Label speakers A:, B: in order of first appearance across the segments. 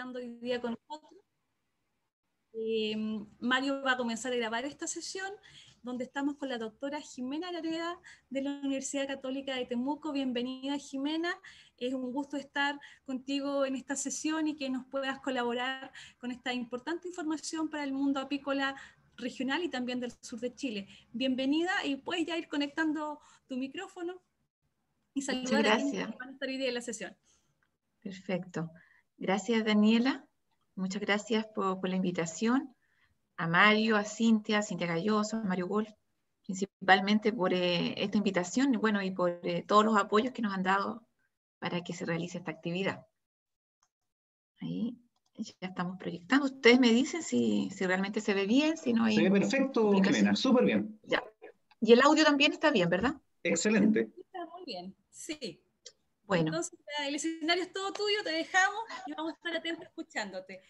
A: hoy día con nosotros. Mario va a comenzar a grabar esta sesión, donde estamos con la doctora Jimena Araneda de la Universidad Católica de Temuco. Bienvenida, Jimena. Es un gusto estar contigo en esta sesión y que nos puedas colaborar con esta importante información para el mundo apícola regional y también del sur de Chile. Bienvenida, y puedes ya ir conectando tu micrófono y saludar a quienes van a estar hoy día en la sesión.
B: Perfecto. Gracias, Daniela. Muchas gracias por la invitación. A Mario, a Cintia Galloso, a Mario Wolf, principalmente por esta invitación y, bueno, y por todos los apoyos que nos han dado para que se realice esta actividad. Ahí ya estamos proyectando. Ustedes me dicen si realmente se ve bien, si no hay...
C: Se ve perfecto, Jimena, súper bien.
B: Ya. Y el audio también está bien, ¿verdad?
C: Excelente.
A: Está muy bien, sí.
B: Bueno.
A: Entonces, el escenario es todo tuyo, te dejamos y vamos a estar atentos escuchándote.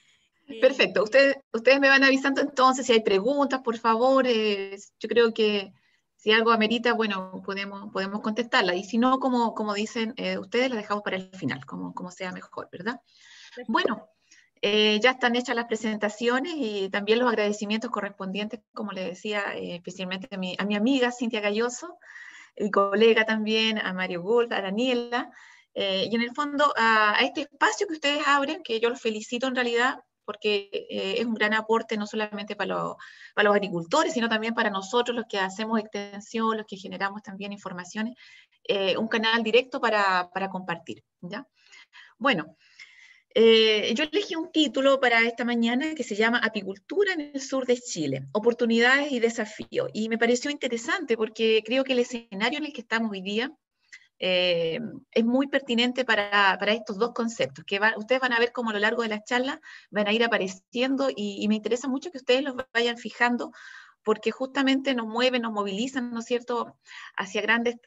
B: Perfecto. Ustedes me van avisando entonces si hay preguntas, por favor. Yo creo que si algo amerita, bueno, podemos contestarla. Y si no, como dicen ustedes, la dejamos para el final, como sea mejor, ¿verdad? Perfecto. Bueno, ya están hechas las presentaciones y también los agradecimientos correspondientes, como les decía, especialmente a mi amiga Cintia Galloso, y colega también, a Mario Gould, a Daniela, y en el fondo a este espacio que ustedes abren, que yo los felicito en realidad, porque es un gran aporte no solamente para los agricultores, sino también para nosotros, los que hacemos extensión, los que generamos también informaciones, un canal directo para compartir, ¿ya? Bueno, yo elegí un título para esta mañana que se llama Apicultura en el sur de Chile, oportunidades y desafíos, y me pareció interesante porque creo que el escenario en el que estamos hoy día es muy pertinente para estos dos conceptos, que ustedes van a ver cómo a lo largo de las charlas van a ir apareciendo y me interesa mucho que ustedes los vayan fijando, porque justamente nos mueven, nos movilizan, ¿no es cierto?, hacia grandes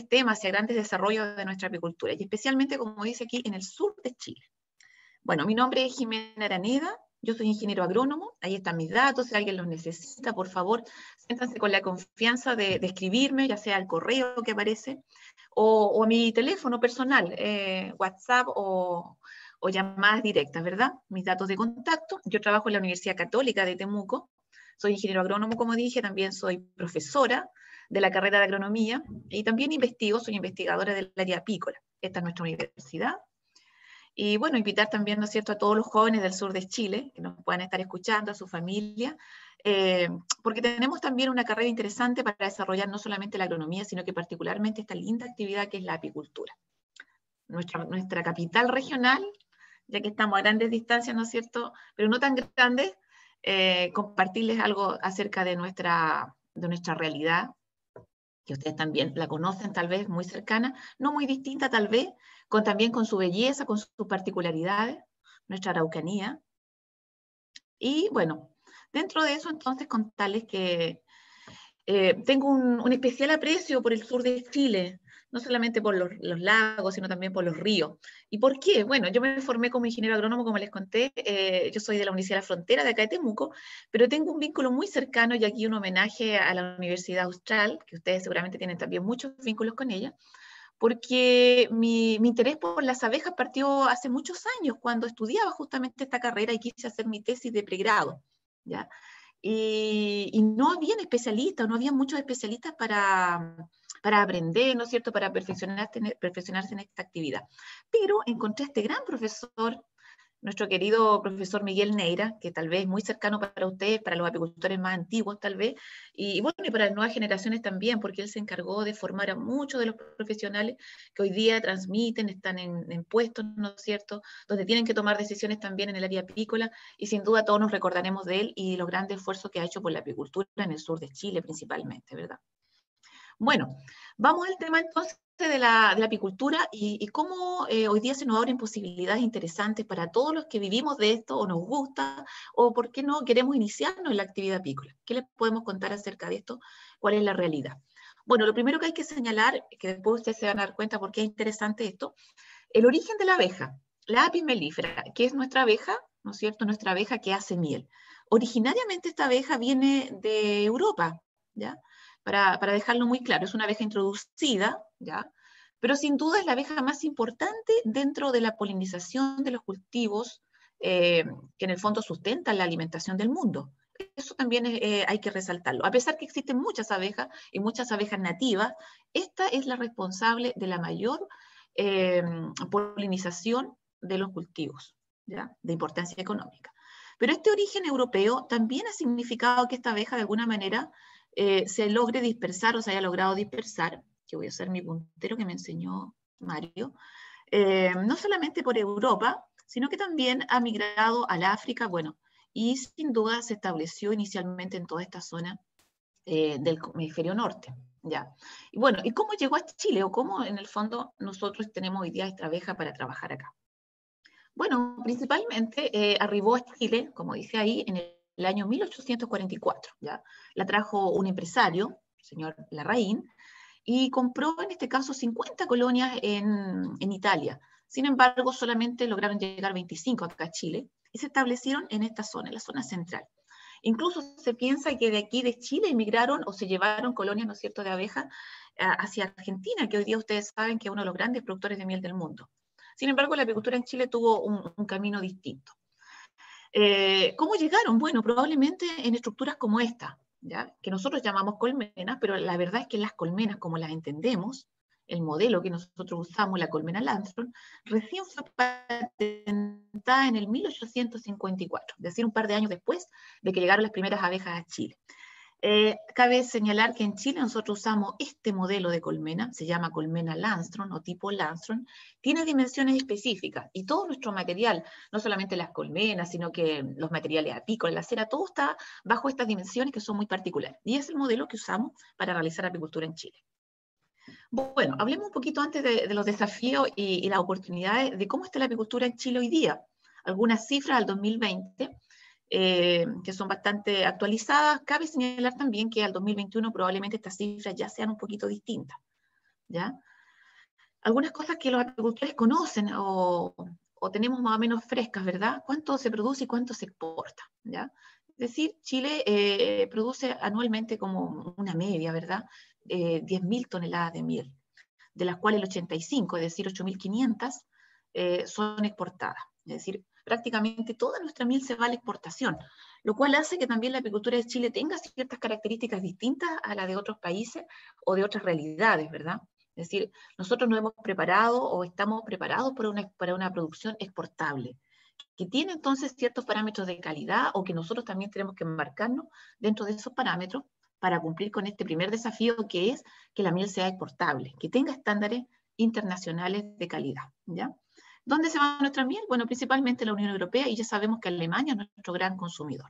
B: temas, hacia grandes desarrollos de nuestra apicultura, y especialmente, como dice aquí, en el sur de Chile. Bueno, mi nombre es Jimena Araneda, yo soy ingeniero agrónomo, ahí están mis datos, si alguien los necesita, por favor, siéntanse con la confianza de escribirme, ya sea al correo que aparece, o a mi teléfono personal, WhatsApp o llamadas directas, ¿verdad? Mis datos de contacto. Yo trabajo en la Universidad Católica de Temuco, soy ingeniero agrónomo, como dije, también soy profesora de la carrera de agronomía y también soy investigadora del área apícola. Esta es nuestra universidad. Y bueno, invitar también, ¿no es cierto?, a todos los jóvenes del sur de Chile que nos puedan estar escuchando, a su familia, porque tenemos también una carrera interesante para desarrollar no solamente la agronomía, sino que particularmente esta linda actividad que es la apicultura. Nuestra capital regional, ya que estamos a grandes distancias, ¿no es cierto?, pero no tan grandes, compartirles algo acerca de nuestra realidad, que ustedes también la conocen tal vez, muy cercana, no muy distinta tal vez, también con su belleza, con sus particularidades, nuestra Araucanía. Y bueno, dentro de eso entonces contarles que tengo un especial aprecio por el sur de Chile, no solamente por los lagos, sino también por los ríos. ¿Y por qué? Bueno, yo me formé como ingeniero agrónomo, como les conté, yo soy de la Universidad de la Frontera, de acá de Temuco, pero tengo un vínculo muy cercano, y aquí un homenaje a la Universidad Austral, que ustedes seguramente tienen también muchos vínculos con ella, porque mi interés por las abejas partió hace muchos años, cuando estudiaba justamente esta carrera y quise hacer mi tesis de pregrado, ¿ya? Y no habían especialistas, no había muchos especialistas para aprender, ¿no es cierto?, para perfeccionarse en esta actividad. Pero encontré a este gran profesor, nuestro querido profesor Miguel Neira, que tal vez es muy cercano para ustedes, para los apicultores más antiguos tal vez, y bueno, y para las nuevas generaciones también, porque él se encargó de formar a muchos de los profesionales que hoy día transmiten, están en puestos, ¿no es cierto?, donde tienen que tomar decisiones también en el área apícola, y sin duda todos nos recordaremos de él y los grandes esfuerzos que ha hecho por la apicultura en el sur de Chile principalmente, ¿verdad? Bueno, vamos al tema entonces de la apicultura y cómo hoy día se nos abren posibilidades interesantes para todos los que vivimos de esto o nos gusta, o por qué no queremos iniciarnos en la actividad apícola. ¿Qué les podemos contar acerca de esto? ¿Cuál es la realidad? Bueno, lo primero que hay que señalar, que después ustedes se van a dar cuenta por qué es interesante esto, el origen de la abeja, la apis mellifera, que es nuestra abeja, ¿no es cierto?, nuestra abeja que hace miel. Originariamente esta abeja viene de Europa, ¿ya?, para dejarlo muy claro, es una abeja introducida, ¿ya?, pero sin duda es la abeja más importante dentro de la polinización de los cultivos que en el fondo sustentan la alimentación del mundo. Eso también hay que resaltarlo. A pesar que existen muchas abejas y muchas abejas nativas, esta es la responsable de la mayor polinización de los cultivos, ¿ya? De importancia económica. Pero este origen europeo también ha significado que esta abeja de alguna manera se logre dispersar o se haya logrado dispersar, que voy a usar mi puntero que me enseñó Mario, no solamente por Europa, sino que también ha migrado al África, bueno, y sin duda se estableció inicialmente en toda esta zona del hemisferio norte, ¿ya? Y bueno, ¿y cómo llegó a Chile? ¿O cómo en el fondo nosotros tenemos hoy día esta abeja para trabajar acá? Bueno, principalmente arribó a Chile, como dice ahí, en el año 1844, ¿ya? La trajo un empresario, el señor Larraín, y compró en este caso 50 colonias en Italia. Sin embargo, solamente lograron llegar 25 acá a Chile y se establecieron en esta zona, en la zona central. Incluso se piensa que de aquí de Chile emigraron o se llevaron colonias, ¿no es cierto?, de abejas hacia Argentina, que hoy día ustedes saben que es uno de los grandes productores de miel del mundo. Sin embargo, la apicultura en Chile tuvo un camino distinto. ¿Cómo llegaron? Bueno, probablemente en estructuras como esta, ¿ya? Que nosotros llamamos colmenas, pero la verdad es que las colmenas, como las entendemos, el modelo que nosotros usamos, la colmena Langstroth, recién fue patentada en el 1854, es decir, un par de años después de que llegaron las primeras abejas a Chile. Cabe señalar que en Chile nosotros usamos este modelo de colmena, se llama colmena Langstroth o tipo Langstroth, tiene dimensiones específicas y todo nuestro material, no solamente las colmenas, sino que los materiales apícolas, la cera, todo está bajo estas dimensiones que son muy particulares. Y es el modelo que usamos para realizar apicultura en Chile. Bueno, hablemos un poquito antes de los desafíos y las oportunidades de cómo está la apicultura en Chile hoy día. Algunas cifras al 2020. Que son bastante actualizadas. Cabe señalar también que al 2021 probablemente estas cifras ya sean un poquito distintas, ¿ya? Algunas cosas que los apicultores conocen o tenemos más o menos frescas, ¿verdad? ¿Cuánto se produce y cuánto se exporta, ¿ya? Es decir, Chile produce anualmente como una media, ¿verdad? 10.000 toneladas de miel, de las cuales el 85, es decir, 8.500, son exportadas. Es decir, prácticamente toda nuestra miel se va a la exportación, lo cual hace que también la apicultura de Chile tenga ciertas características distintas a las de otros países o de otras realidades, ¿verdad? Es decir, nosotros nos hemos preparado o estamos preparados para una producción exportable, que tiene entonces ciertos parámetros de calidad o que nosotros también tenemos que marcarnos dentro de esos parámetros para cumplir con este primer desafío, que es que la miel sea exportable, que tenga estándares internacionales de calidad, ¿ya? ¿Dónde se va nuestra miel? Bueno, principalmente la Unión Europea, y ya sabemos que Alemania es nuestro gran consumidor.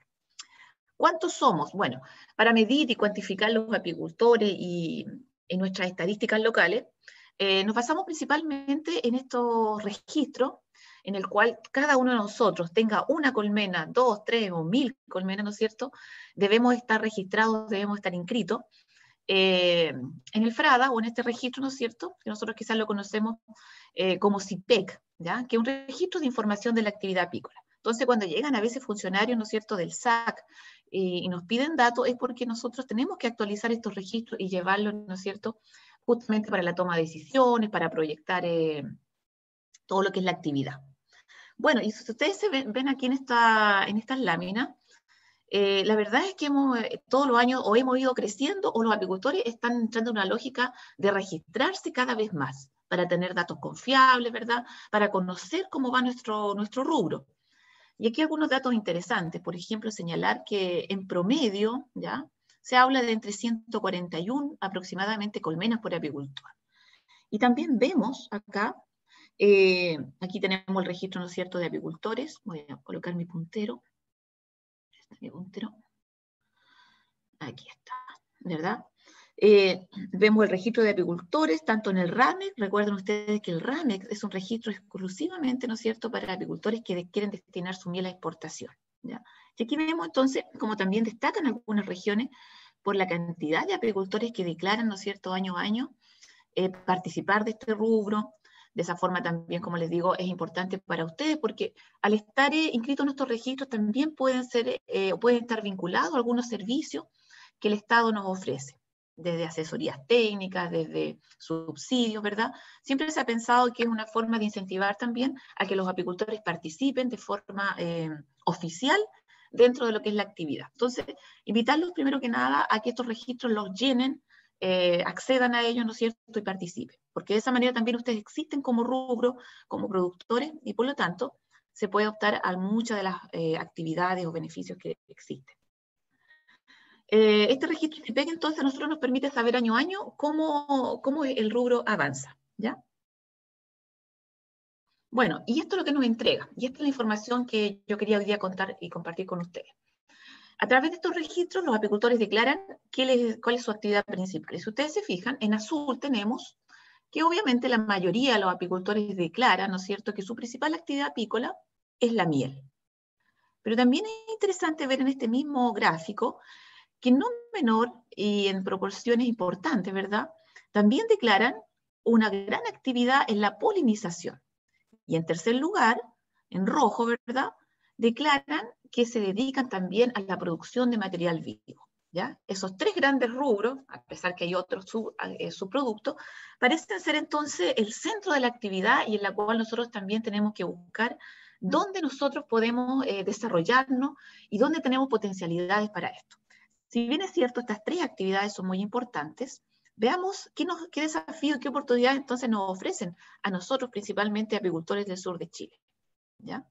B: ¿Cuántos somos? Bueno, para medir y cuantificar los apicultores y nuestras estadísticas locales, nos basamos principalmente en estos registros, en el cual cada uno de nosotros tenga una colmena, 2, 3 o 1.000 colmenas, ¿no es cierto? Debemos estar registrados, debemos estar inscritos en el FRADA o en este registro, ¿no es cierto? Que nosotros quizás lo conocemos como CIPEC, ¿ya? Que es un registro de información de la actividad apícola. Entonces, cuando llegan a veces funcionarios, ¿no es cierto?, del SAC y nos piden datos, es porque nosotros tenemos que actualizar estos registros y llevarlos, ¿no es cierto?, justamente para la toma de decisiones, para proyectar todo lo que es la actividad. Bueno, y si ustedes se ven aquí en estas láminas, la verdad es que todos los años o hemos ido creciendo o los apicultores están entrando en una lógica de registrarse cada vez más para tener datos confiables, ¿verdad? Para conocer cómo va nuestro rubro. Y aquí algunos datos interesantes, por ejemplo, señalar que en promedio, ¿ya?, se habla de entre 141 aproximadamente colmenas por apicultor. Y también vemos acá, aquí tenemos el registro, ¿no es cierto?, de apicultores. Voy a colocar mi puntero. Mi puntero. Aquí está, ¿verdad? Vemos el registro de apicultores, tanto en el RAMEC. Recuerden ustedes que el RAMEC es un registro exclusivamente, ¿no es cierto?, para apicultores que quieren destinar su miel a exportación, ¿ya? Y aquí vemos entonces, como también destacan algunas regiones, por la cantidad de apicultores que declaran, ¿no es cierto?, año a año, participar de este rubro. De esa forma también, como les digo, es importante para ustedes porque al estar inscritos en estos registros también pueden estar vinculados a algunos servicios que el Estado nos ofrece. desde asesorías técnicas, desde subsidios, ¿verdad? Siempre se ha pensado que es una forma de incentivar también a que los apicultores participen de forma oficial dentro de lo que es la actividad. Entonces, invitarlos primero que nada a que estos registros los llenen, accedan a ellos, ¿no es cierto?, y participen. Porque de esa manera también ustedes existen como rubro, como productores, y por lo tanto se puede optar a muchas de las actividades o beneficios que existen. Este registro INEPEC entonces a nosotros nos permite saber año a año cómo el rubro avanza, ¿ya? Bueno, y esto es lo que nos entrega, y esta es la información que yo quería hoy día contar y compartir con ustedes. A través de estos registros, los apicultores declaran cuál es su actividad principal. Y si ustedes se fijan, en azul tenemos que obviamente la mayoría de los apicultores declaran, ¿no es cierto?, que su principal actividad apícola es la miel. Pero también es interesante ver en este mismo gráfico que no menor y en proporciones importantes, ¿verdad?, también declaran una gran actividad en la polinización. Y en tercer lugar, en rojo, ¿verdad?, declaran que se dedican también a la producción de material vivo, ¿ya? Esos tres grandes rubros, a pesar que hay otros subproductos, parecen ser entonces el centro de la actividad y en la cual nosotros también tenemos que buscar dónde nosotros podemos desarrollarnos y dónde tenemos potencialidades para esto. Si bien es cierto, estas tres actividades son muy importantes, veamos qué desafío y qué oportunidades entonces nos ofrecen a nosotros, principalmente apicultores del sur de Chile, ¿ya?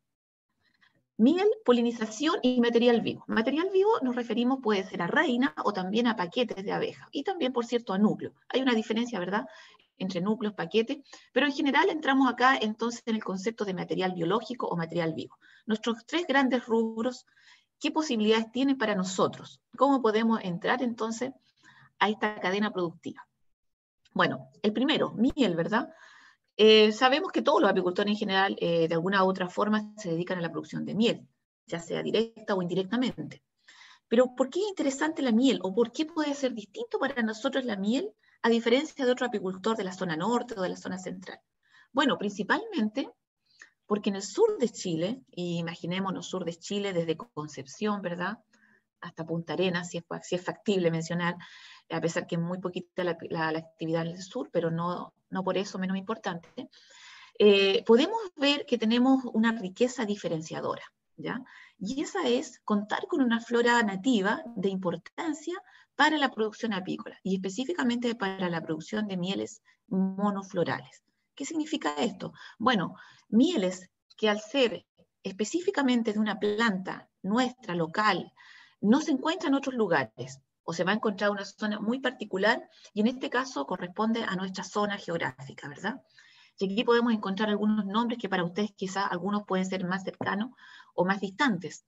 B: Miel, polinización y material vivo. Material vivo nos referimos, puede ser a reina o también a paquetes de abeja, y también, por cierto, a núcleos. Hay una diferencia, ¿verdad?, entre núcleos, paquetes, pero en general entramos acá entonces en el concepto de material biológico o material vivo. Nuestros tres grandes rubros, ¿qué posibilidades tienen para nosotros? ¿Cómo podemos entrar entonces a esta cadena productiva? Bueno, el primero, miel, ¿verdad? Sabemos que todos los apicultores en general, de alguna u otra forma, se dedican a la producción de miel, ya sea directa o indirectamente. Pero ¿por qué es interesante la miel? ¿O por qué puede ser distinto para nosotros la miel a diferencia de otro apicultor de la zona norte o de la zona central? Bueno, principalmente porque en el sur de Chile, y imaginémonos sur de Chile desde Concepción, ¿verdad?, hasta Punta Arenas, si es factible mencionar, a pesar que es muy poquita la actividad en el sur, pero no por eso menos importante, podemos ver que tenemos una riqueza diferenciadora, ¿ya? Y esa es contar con una flora nativa de importancia para la producción apícola, y específicamente para la producción de mieles monoflorales. ¿Qué significa esto? Bueno, mieles que al ser específicamente de una planta nuestra, local, no se encuentra en otros lugares, o se va a encontrar una zona muy particular, y en este caso corresponde a nuestra zona geográfica, ¿verdad? Y aquí podemos encontrar algunos nombres que para ustedes quizás algunos pueden ser más cercanos o más distantes.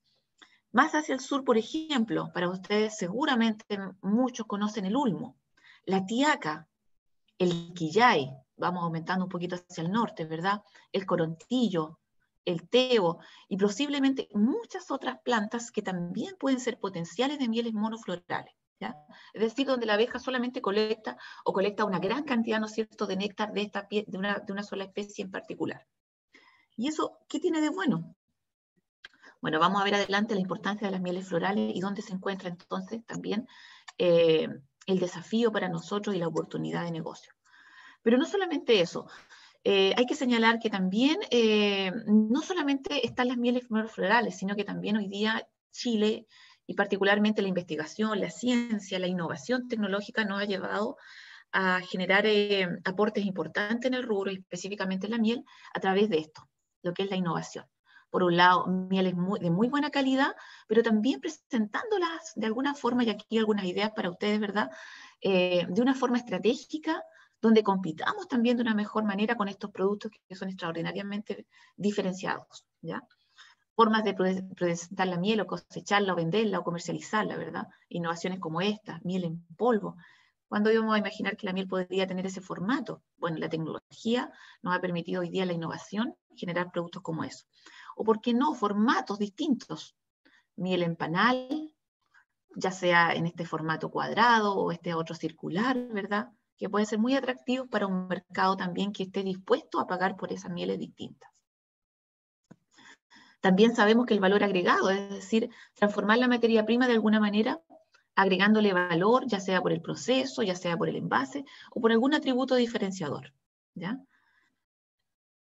B: Más hacia el sur, por ejemplo, para ustedes seguramente muchos conocen el ulmo, la tiaca, el quillay, vamos aumentando un poquito hacia el norte, ¿verdad?, el corontillo, el tebo, y posiblemente muchas otras plantas que también pueden ser potenciales de mieles monoflorales, ¿ya? Es decir, donde la abeja solamente colecta una gran cantidad, ¿no es cierto?, de néctar de una sola especie en particular. ¿Y eso qué tiene de bueno? Bueno, vamos a ver adelante la importancia de las mieles florales y dónde se encuentra entonces también el desafío para nosotros y la oportunidad de negocio. Pero no solamente eso, hay que señalar que también no solamente están las mieles florales, sino que también hoy día Chile, y particularmente la investigación, la ciencia, la innovación tecnológica nos ha llevado a generar aportes importantes en el rubro, y específicamente en la miel, a través de esto, lo que es la innovación. Por un lado, mieles de muy buena calidad, pero también presentándolas de alguna forma, y aquí algunas ideas para ustedes, ¿verdad?, de una forma estratégica, donde compitamos también de una mejor manera con estos productos que son extraordinariamente diferenciados, ¿ya? Formas de presentar la miel o cosecharla o venderla o comercializarla, ¿verdad? Innovaciones como esta, miel en polvo. ¿Cuándo íbamos a imaginar que la miel podría tener ese formato? Bueno, la tecnología nos ha permitido hoy día la innovación, generar productos como eso. O, ¿por qué no?, formatos distintos. Miel en panal, ya sea en este formato cuadrado o este otro circular, ¿verdad?, que puede ser muy atractivo para un mercado también que esté dispuesto a pagar por esas mieles distintas. También sabemos que el valor agregado, es decir, transformar la materia prima de alguna manera, agregándole valor, ya sea por el proceso, ya sea por el envase, o por algún atributo diferenciador, ¿ya?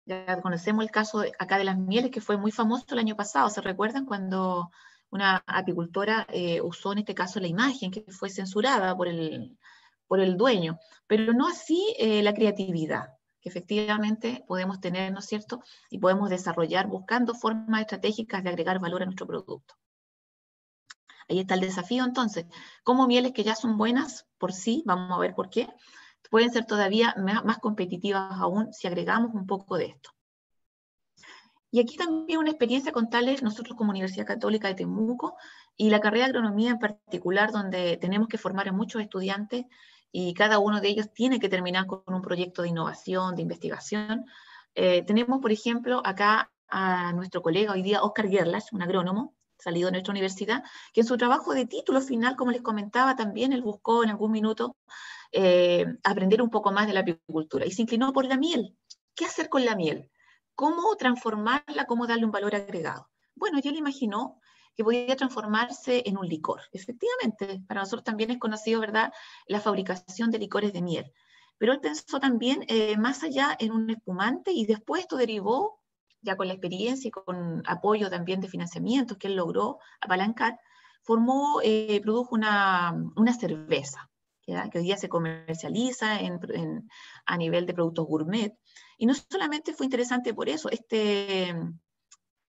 B: Ya conocemos el caso acá de las mieles, que fue muy famoso el año pasado. ¿Se recuerdan cuando una apicultora usó en este caso la imagen que fue censurada por el dueño? Pero no así la creatividad, que efectivamente podemos tener, ¿no es cierto? Y podemos desarrollar buscando formas estratégicas de agregar valor a nuestro producto. Ahí está el desafío entonces. Como mieles que ya son buenas por sí, vamos a ver por qué, pueden ser todavía más competitivas aún si agregamos un poco de esto. Y aquí también una experiencia contarles nosotros como Universidad Católica de Temuco y la carrera de agronomía en particular, donde tenemos que formar a muchos estudiantes y cada uno de ellos tiene que terminar con un proyecto de innovación, de investigación. Tenemos, por ejemplo, acá a nuestro colega hoy día, Oscar Gerlach, un agrónomo salido de nuestra universidad, que en su trabajo de título final, como les comentaba, también él buscó en algún minuto aprender un poco más de la apicultura y se inclinó por la miel. ¿Qué hacer con la miel? ¿Cómo transformarla? ¿Cómo darle un valor agregado? Bueno, yo le imaginó que podía transformarse en un licor. Efectivamente, para nosotros también es conocido, ¿verdad?, la fabricación de licores de miel. Pero él pensó también más allá en un espumante y después esto derivó, ya con la experiencia y con apoyo también de financiamiento que él logró apalancar, produjo una cerveza, ¿ya?, que hoy día se comercializa a nivel de productos gourmet. Y no solamente fue interesante por eso,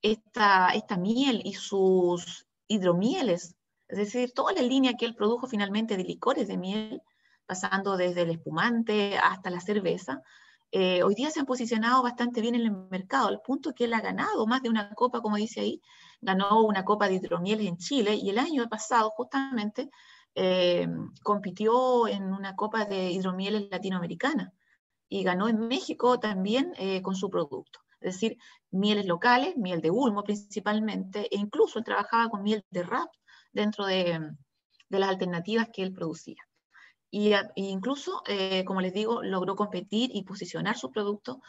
B: esta miel y sus hidromieles, es decir, toda la línea que él produjo finalmente de licores de miel, pasando desde el espumante hasta la cerveza, hoy día se han posicionado bastante bien en el mercado, al punto que él ha ganado más de una copa, como dice ahí, ganó una copa de hidromieles en Chile, y el año pasado justamente compitió en una copa de hidromieles latinoamericana, y ganó en México también con su producto. Es decir, mieles locales, miel de ulmo principalmente, e incluso él trabajaba con miel de rap dentro de las alternativas que él producía. Y incluso, como les digo, logró competir y posicionar su producto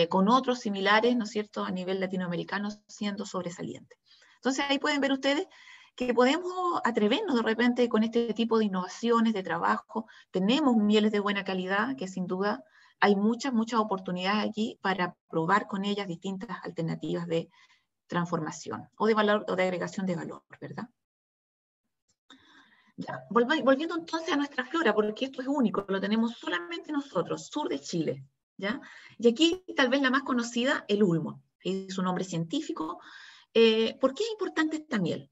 B: con otros similares, ¿no es cierto?, a nivel latinoamericano, siendo sobresaliente. Entonces ahí pueden ver ustedes que podemos atrevernos de repente con este tipo de innovaciones, de trabajo. Tenemos mieles de buena calidad, que sin duda hay muchas oportunidades aquí para probar con ellas distintas alternativas de transformación o de valor o de agregación de valor, ¿verdad? Ya, volviendo entonces a nuestra flora, porque esto es único, lo tenemos solamente nosotros, sur de Chile, ¿ya? Y aquí tal vez la más conocida, el ulmo, es su nombre científico. ¿Por qué es importante esta miel?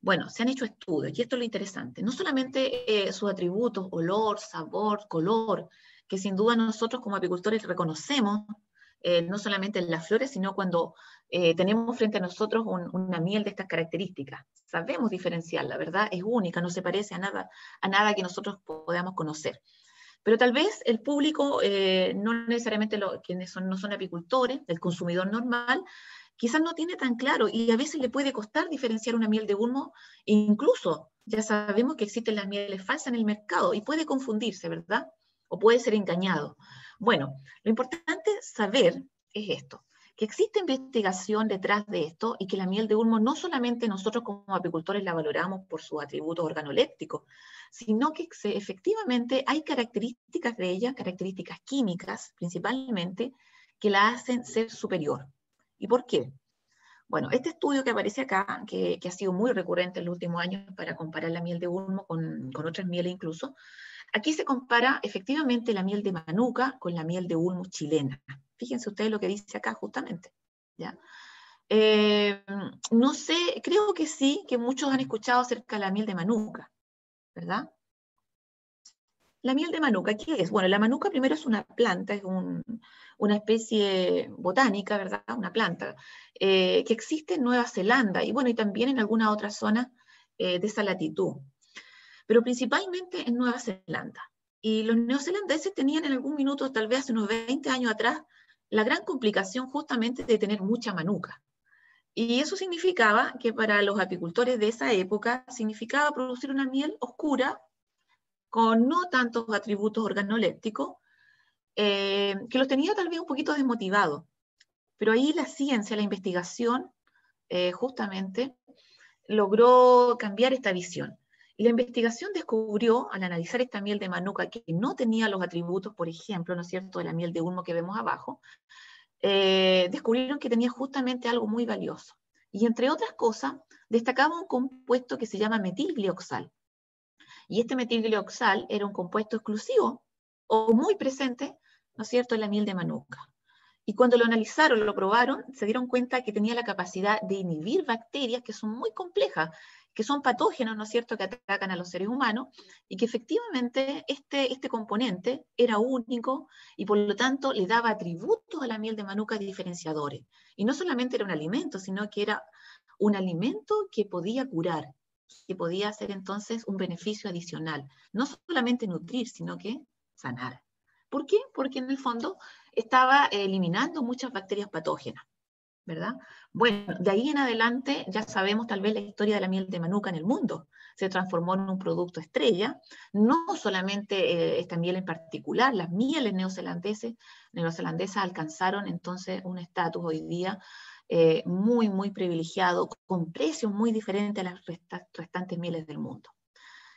B: Bueno, se han hecho estudios, y esto es lo interesante, no solamente sus atributos, olor, sabor, color, que sin duda nosotros como apicultores reconocemos, no solamente en las flores, sino cuando tenemos frente a nosotros una miel de estas características. Sabemos diferenciarla, ¿verdad? Es única, no se parece a nada que nosotros podamos conocer. Pero tal vez el público, no necesariamente quienes no son apicultores, el consumidor normal, quizás no tiene tan claro y a veces le puede costar diferenciar una miel de ulmo, e incluso ya sabemos que existen las mieles falsas en el mercado y puede confundirse, ¿verdad? O puede ser engañado. Bueno, lo importante saber es esto, que existe investigación detrás de esto y que la miel de ulmo no solamente nosotros como apicultores la valoramos por sus atributos organolépticos, sino que efectivamente hay características de ella, características químicas principalmente, que la hacen ser superior. ¿Y por qué? Bueno, este estudio que aparece acá, que ha sido muy recurrente en los últimos años para comparar la miel de ulmo con otras mieles incluso, aquí se compara efectivamente la miel de Manuka con la miel de ulmo chilena. Fíjense ustedes lo que dice acá justamente, ¿ya? No sé, creo que sí, que muchos han escuchado acerca de la miel de Manuka, ¿verdad? La miel de Manuka, ¿qué es? Bueno, la Manuka primero es una planta, es una especie botánica, ¿verdad? Una planta que existe en Nueva Zelanda y bueno, y también en alguna otra zona de esa latitud, pero principalmente en Nueva Zelanda. Y los neozelandeses tenían en algún minuto, tal vez hace unos 20 años atrás, la gran complicación justamente de tener mucha Manuka. Y eso significaba que para los apicultores de esa época, significaba producir una miel oscura, con no tantos atributos organolépticos, que los tenía tal vez un poquito desmotivados. Pero ahí la ciencia, la investigación, justamente, logró cambiar esta visión. Y la investigación descubrió, al analizar esta miel de manuka que no tenía los atributos, por ejemplo, ¿no es cierto?, de la miel de ulmo que vemos abajo, descubrieron que tenía justamente algo muy valioso. Y entre otras cosas, destacaba un compuesto que se llama metilglioxal. Y este metilglioxal era un compuesto exclusivo o muy presente, ¿no es cierto?, en la miel de manuka. Y cuando lo analizaron, lo probaron, se dieron cuenta que tenía la capacidad de inhibir bacterias que son muy complejas, que son patógenos, ¿no es cierto?, que atacan a los seres humanos, y que efectivamente este componente era único y por lo tanto le daba atributos a la miel de manuka diferenciadores. Y no solamente era un alimento, sino que era un alimento que podía curar, que podía hacer entonces un beneficio adicional. No solamente nutrir, sino que sanar. ¿Por qué? Porque en el fondo estaba eliminando muchas bacterias patógenas, ¿verdad? Bueno, de ahí en adelante ya sabemos tal vez la historia de la miel de manuka en el mundo. Se transformó en un producto estrella, no solamente esta miel en particular, las mieles neozelandesas alcanzaron entonces un estatus hoy día muy, muy privilegiado, con precios muy diferentes a las restantes mieles del mundo.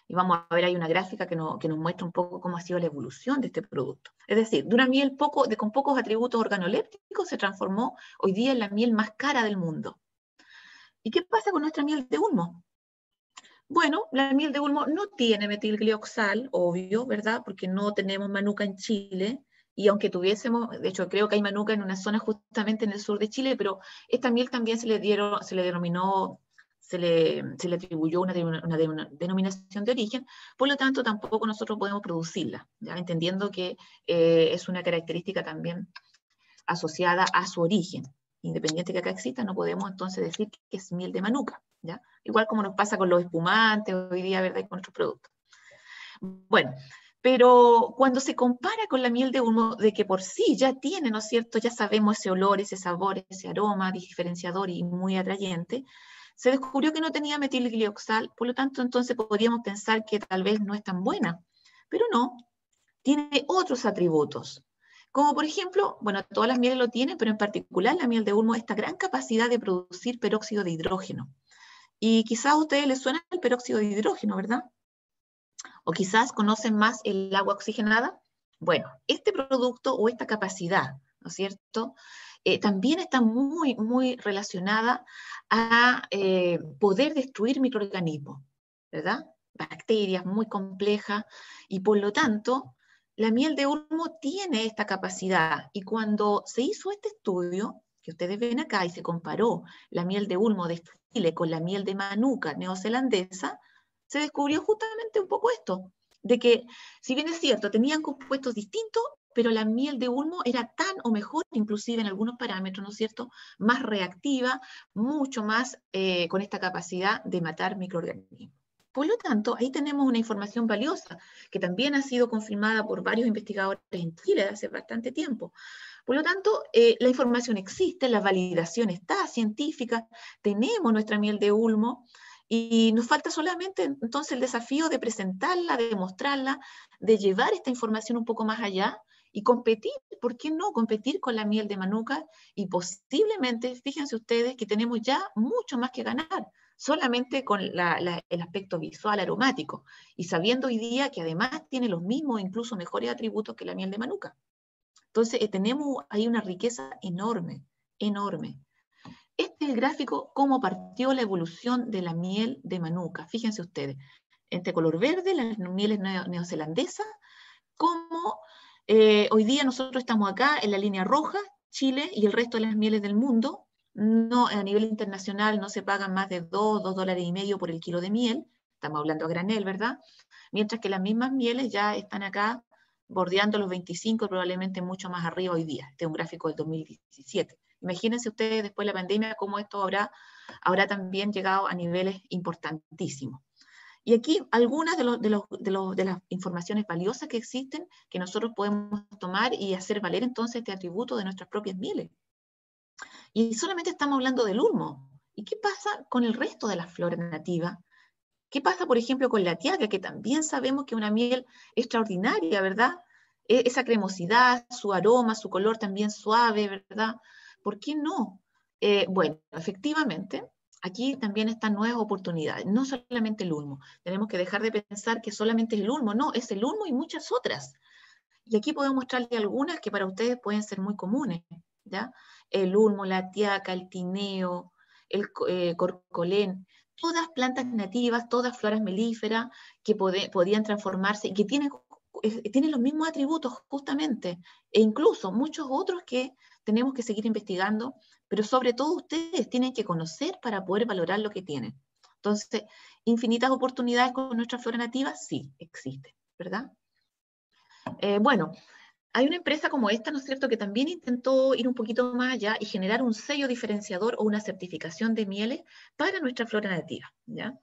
B: Y vamos a ver ahí una gráfica que nos muestra un poco cómo ha sido la evolución de este producto. Es decir, de una miel con pocos atributos organolépticos se transformó hoy día en la miel más cara del mundo. ¿Y qué pasa con nuestra miel de ulmo? Bueno, la miel de ulmo no tiene metilglioxal, obvio, ¿verdad? Porque no tenemos manuka en Chile, y aunque tuviésemos, de hecho creo que hay manuka en una zona justamente en el sur de Chile, pero esta miel también se le denominó, se le atribuyó una denominación de origen, por lo tanto tampoco nosotros podemos producirla, ¿ya? Entendiendo que es una característica también asociada a su origen. Independiente que acá exista, no podemos entonces decir que es miel de manuka, ¿ya? Igual como nos pasa con los espumantes hoy día, ¿verdad?, y con otros productos. Bueno, pero cuando se compara con la miel de ulmo, de que por sí ya tiene, ¿no es cierto?, ya sabemos ese olor, ese sabor, ese aroma diferenciador y muy atrayente, se descubrió que no tenía metilglioxal, por lo tanto entonces podríamos pensar que tal vez no es tan buena, pero no, tiene otros atributos. Como por ejemplo, bueno, todas las mieles lo tienen, pero en particular la miel de ulmo, esta gran capacidad de producir peróxido de hidrógeno. Y quizás a ustedes les suena el peróxido de hidrógeno, ¿verdad? O quizás conocen más el agua oxigenada. Bueno, este producto o esta capacidad, ¿no es cierto?, también está muy, muy relacionada a poder destruir microorganismos, ¿verdad? Bacterias muy complejas, y por lo tanto, la miel de ulmo tiene esta capacidad. Y cuando se hizo este estudio, que ustedes ven acá, y se comparó la miel de ulmo de Chile con la miel de manuka neozelandesa, se descubrió justamente un poco esto, de que, si bien es cierto, tenían compuestos distintos, pero la miel de ulmo era tan o mejor, inclusive en algunos parámetros, ¿no es cierto?, más reactiva, mucho más con esta capacidad de matar microorganismos. Por lo tanto, ahí tenemos una información valiosa, que también ha sido confirmada por varios investigadores en Chile de hace bastante tiempo. Por lo tanto, la información existe, la validación está científica, tenemos nuestra miel de ulmo, y nos falta solamente entonces el desafío de presentarla, de mostrarla, de llevar esta información un poco más allá y competir, ¿por qué no? Competir con la miel de manuka, y posiblemente, fíjense ustedes que tenemos ya mucho más que ganar, solamente con el aspecto visual aromático, y sabiendo hoy día que además tiene los mismos, incluso mejores atributos que la miel de manuka. Entonces tenemos ahí una riqueza enorme, enorme. Este es el gráfico cómo partió la evolución de la miel de manuka. Fíjense ustedes, este color verde, las mieles neozelandesas, como hoy día nosotros estamos acá en la línea roja, Chile y el resto de las mieles del mundo. No, a nivel internacional no se pagan más de $2.5 por el kilo de miel, estamos hablando a granel, ¿verdad? Mientras que las mismas mieles ya están acá bordeando los 25, probablemente mucho más arriba hoy día. Este es un gráfico del 2017. Imagínense ustedes después de la pandemia cómo esto habrá también llegado a niveles importantísimos. Y aquí algunas de las informaciones valiosas que existen, que nosotros podemos tomar y hacer valer entonces este atributo de nuestras propias mieles. Y solamente estamos hablando del ulmo. ¿Y qué pasa con el resto de las flores nativas? ¿Qué pasa, por ejemplo, con la tiaca, que también sabemos que es una miel extraordinaria, ¿verdad? Esa cremosidad, su aroma, su color también suave, ¿verdad? ¿Por qué no? Bueno, efectivamente, Aquí también están nuevas oportunidades, no solamente el ulmo. Tenemos que dejar de pensar que solamente es el ulmo, no, es el ulmo y muchas otras. Y aquí puedo mostrarles algunas que para ustedes pueden ser muy comunes, ¿ya? El ulmo, la tiaca, el tineo, el corcolén, todas plantas nativas, todas floras melíferas que podían transformarse y que tienen los mismos atributos justamente, e incluso muchos otros que tenemos que seguir investigando, pero sobre todo ustedes tienen que conocer para poder valorar lo que tienen. Entonces, infinitas oportunidades con nuestra flora nativa, sí, existen, ¿verdad? Bueno, hay una empresa como esta, ¿no es cierto?, que también intentó ir un poquito más allá y generar un sello diferenciador o una certificación de mieles para nuestra flora nativa, ¿ya?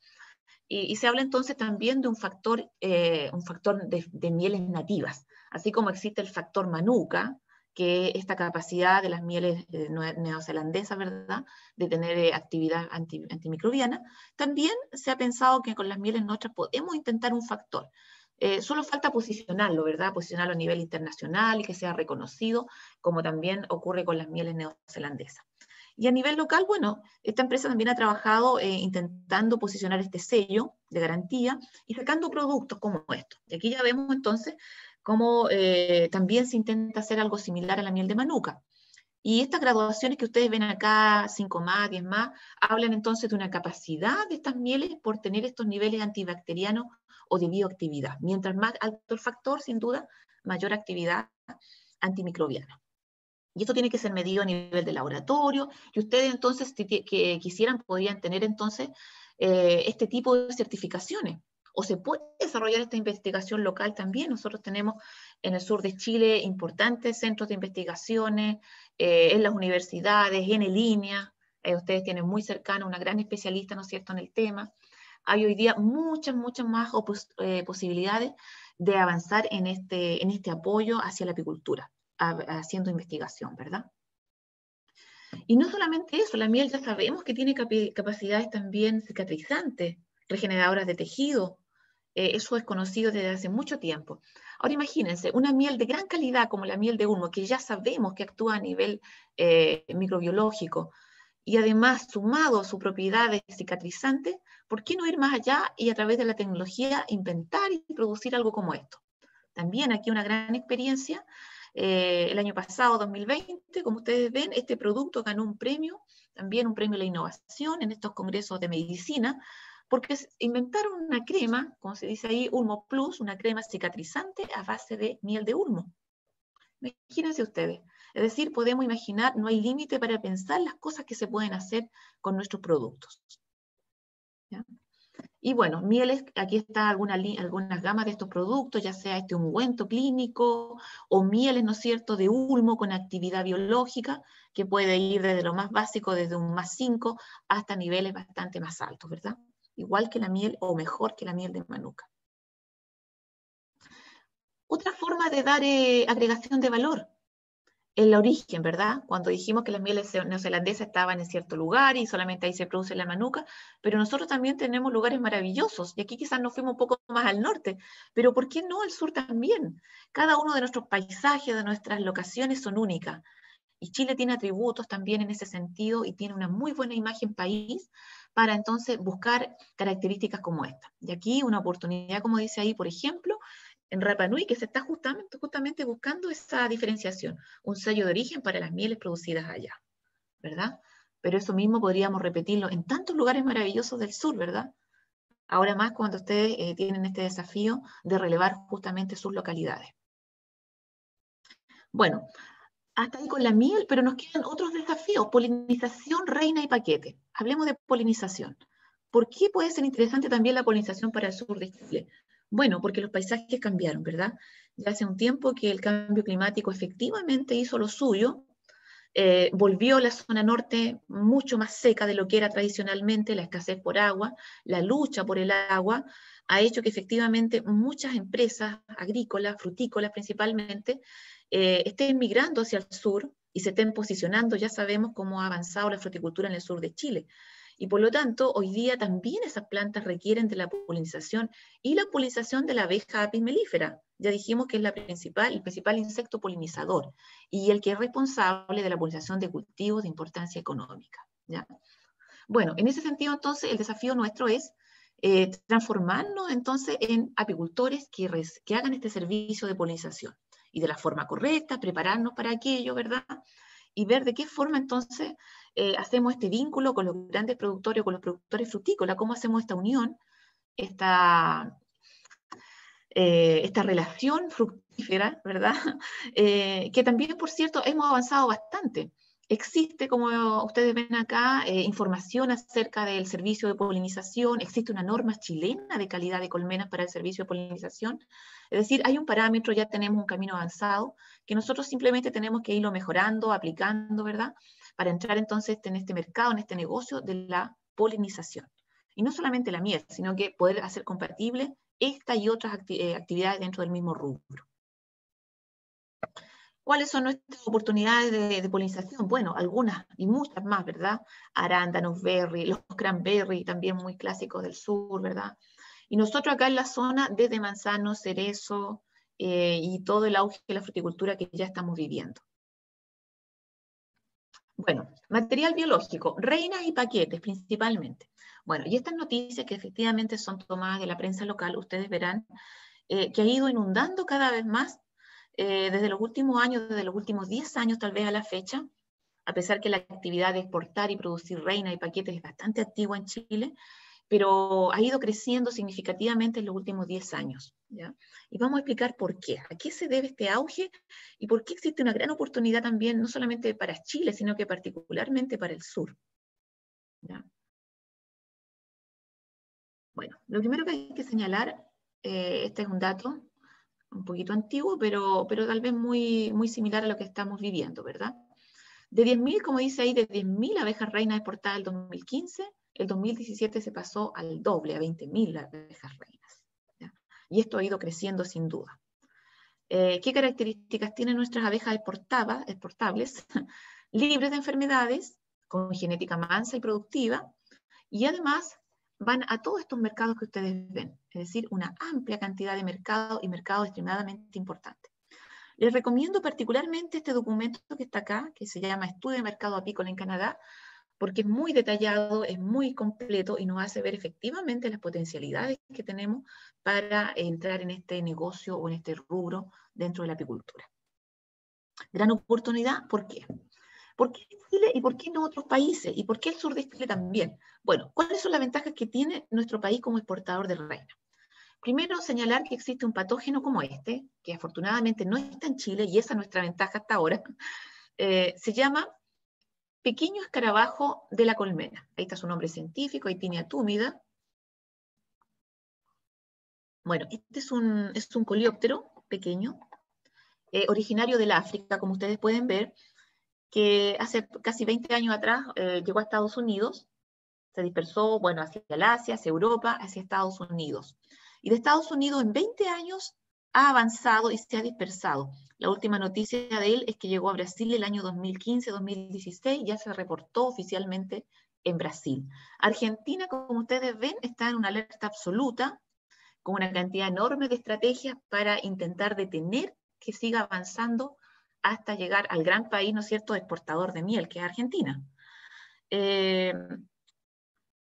B: Y se habla entonces también de un factor de mieles nativas, así como existe el factor Manuka, que es esta capacidad de las mieles neozelandesas, ¿verdad?, de tener actividad antimicrobiana. También se ha pensado que con las mieles nuestras podemos intentar un factor. Solo falta posicionarlo, ¿verdad? Posicionarlo a nivel internacional y que sea reconocido, como también ocurre con las mieles neozelandesas. Y a nivel local, bueno, esta empresa también ha trabajado intentando posicionar este sello de garantía y sacando productos como estos. Y aquí ya vemos entonces cómo también se intenta hacer algo similar a la miel de Manuka. Y estas graduaciones que ustedes ven acá, 5 más, 10 más, hablan entonces de una capacidad de estas mieles por tener estos niveles antibacterianos o de bioactividad. Mientras más alto el factor, sin duda, mayor actividad antimicrobiana. Y esto tiene que ser medido a nivel de laboratorio, y ustedes entonces que quisieran podrían tener entonces este tipo de certificaciones. O se puede desarrollar esta investigación local también. Nosotros tenemos en el sur de Chile importantes centros de investigaciones, en las universidades, en línea. Ustedes tienen muy cercano una gran especialista, ¿no es cierto?, en el tema. Hay hoy día muchas más posibilidades de avanzar en este apoyo hacia la apicultura, haciendo investigación, ¿verdad? Y no solamente eso, la miel ya sabemos que tiene capacidades también cicatrizantes, regeneradoras de tejido. Eso es conocido desde hace mucho tiempo. Ahora imagínense, una miel de gran calidad como la miel de ulmo, que ya sabemos que actúa a nivel microbiológico, y además sumado a sus propiedades cicatrizantes, ¿por qué no ir más allá y a través de la tecnología inventar y producir algo como esto? También aquí una gran experiencia. El año pasado, 2020, como ustedes ven, este producto ganó un premio, también un premio a la innovación en estos congresos de medicina, porque inventaron una crema, como se dice ahí, Ulmo Plus, una crema cicatrizante a base de miel de ulmo. Imagínense ustedes. Es decir, podemos imaginar, no hay límite para pensar las cosas que se pueden hacer con nuestros productos. ¿Ya? Y bueno, mieles, aquí está algunas gamas de estos productos, ya sea este ungüento clínico o mieles, ¿no es cierto?, de ulmo con actividad biológica, que puede ir desde lo más básico, desde un +5, hasta niveles bastante más altos, ¿verdad? Igual que la miel, o mejor que la miel de Manuka. Otra forma de dar agregación de valor, el origen, ¿verdad? Cuando dijimos que las mieles neozelandesas estaban en cierto lugar y solamente ahí se produce la Manuka, pero nosotros también tenemos lugares maravillosos, y aquí quizás nos fuimos un poco más al norte, pero ¿por qué no al sur también? Cada uno de nuestros paisajes, de nuestras locaciones son únicas, y Chile tiene atributos también en ese sentido y tiene una muy buena imagen país para entonces buscar características como esta. Y aquí una oportunidad, como dice ahí, por ejemplo, en Rapa Nui, que se está justamente buscando esa diferenciación, un sello de origen para las mieles producidas allá, ¿verdad? Pero eso mismo podríamos repetirlo en tantos lugares maravillosos del sur, ¿verdad? Ahora más cuando ustedes tienen este desafío de relevar justamente sus localidades. Bueno, hasta ahí con la miel, pero nos quedan otros desafíos: polinización, reina y paquete. Hablemos de polinización. ¿Por qué puede ser interesante también la polinización para el sur de Chile? Bueno, porque los paisajes cambiaron, ¿verdad? Ya hace un tiempo que el cambio climático efectivamente hizo lo suyo, volvió la zona norte mucho más seca de lo que era tradicionalmente, la escasez por agua, la lucha por el agua, ha hecho que efectivamente muchas empresas agrícolas, frutícolas principalmente, estén migrando hacia el sur y se estén posicionando. Ya sabemos cómo ha avanzado la fruticultura en el sur de Chile. Y por lo tanto, hoy día también esas plantas requieren de la polinización y la polinización de la abeja apis mellifera. Ya dijimos que es el principal insecto polinizador y el que es responsable de la polinización de cultivos de importancia económica, ¿ya? Bueno, en ese sentido, entonces, el desafío nuestro es transformarnos, entonces, en apicultores que hagan este servicio de polinización. Y de la forma correcta, prepararnos para aquello, ¿verdad? Y ver de qué forma, entonces, hacemos este vínculo con los grandes productores o con los productores frutícolas, cómo hacemos esta unión, esta relación fructífera, ¿verdad? Que también, por cierto, hemos avanzado bastante. Existe, como ustedes ven acá, información acerca del servicio de polinización, existe una norma chilena de calidad de colmenas para el servicio de polinización, es decir, hay un parámetro, ya tenemos un camino avanzado, que nosotros simplemente tenemos que irlo mejorando, aplicando, ¿verdad? Para entrar entonces en este mercado, en este negocio de la polinización. Y no solamente la miel, sino que poder hacer compatible esta y otras actividades dentro del mismo rubro. ¿Cuáles son nuestras oportunidades de polinización? Bueno, algunas y muchas más, ¿verdad? Arándanos, berry, los cranberry, también muy clásicos del sur, ¿verdad? Y nosotros acá en la zona, desde manzano, cerezo y todo el auge de la fruticultura que ya estamos viviendo. Bueno, material biológico, reinas y paquetes principalmente. Bueno, y estas noticias que efectivamente son tomadas de la prensa local, ustedes verán que ha ido inundando cada vez más desde los últimos años, desde los últimos 10 años tal vez a la fecha, a pesar que la actividad de exportar y producir reinas y paquetes es bastante antigua en Chile, pero ha ido creciendo significativamente en los últimos 10 años, ¿ya? Y vamos a explicar por qué, a qué se debe este auge y por qué existe una gran oportunidad también, no solamente para Chile, sino que particularmente para el sur, ¿ya? Bueno, lo primero que hay que señalar, este es un dato un poquito antiguo, pero tal vez muy similar a lo que estamos viviendo, ¿verdad? De 10.000, como dice ahí, de 10.000 abejas reinas exportadas el 2015, el 2017 se pasó al doble, a 20.000 abejas reinas, ¿ya? Y esto ha ido creciendo sin duda. ¿Qué características tienen nuestras abejas exportables? Libres de enfermedades, con genética mansa y productiva, y además van a todos estos mercados que ustedes ven, es decir, una amplia cantidad de mercados y mercados extremadamente importantes. Les recomiendo particularmente este documento que está acá, que se llama Estudio de Mercado Apícola en Canadá, porque es muy detallado, es muy completo y nos hace ver efectivamente las potencialidades que tenemos para entrar en este negocio o en este rubro dentro de la apicultura. Gran oportunidad, ¿por qué? ¿Por qué Chile y por qué no otros países? ¿Y por qué el sur de Chile también? Bueno, ¿cuáles son las ventajas que tiene nuestro país como exportador de reina? Primero, señalar que existe un patógeno como este, que afortunadamente no está en Chile, y esa es nuestra ventaja hasta ahora, se llama pequeño escarabajo de la colmena. Ahí está su nombre científico, Aetynia túmida. Bueno, este es un coleóptero pequeño, originario del África, como ustedes pueden ver, que hace casi 20 años atrás llegó a Estados Unidos, se dispersó, bueno, hacia el Asia, hacia Europa, hacia Estados Unidos. Y de Estados Unidos en 20 años ha avanzado y se ha dispersado. La última noticia de él es que llegó a Brasil el año 2015-2016, ya se reportó oficialmente en Brasil. Argentina, como ustedes ven, está en una alerta absoluta, con una cantidad enorme de estrategias para intentar detener que siga avanzando hasta llegar al gran país, ¿no es cierto?, exportador de miel, que es Argentina.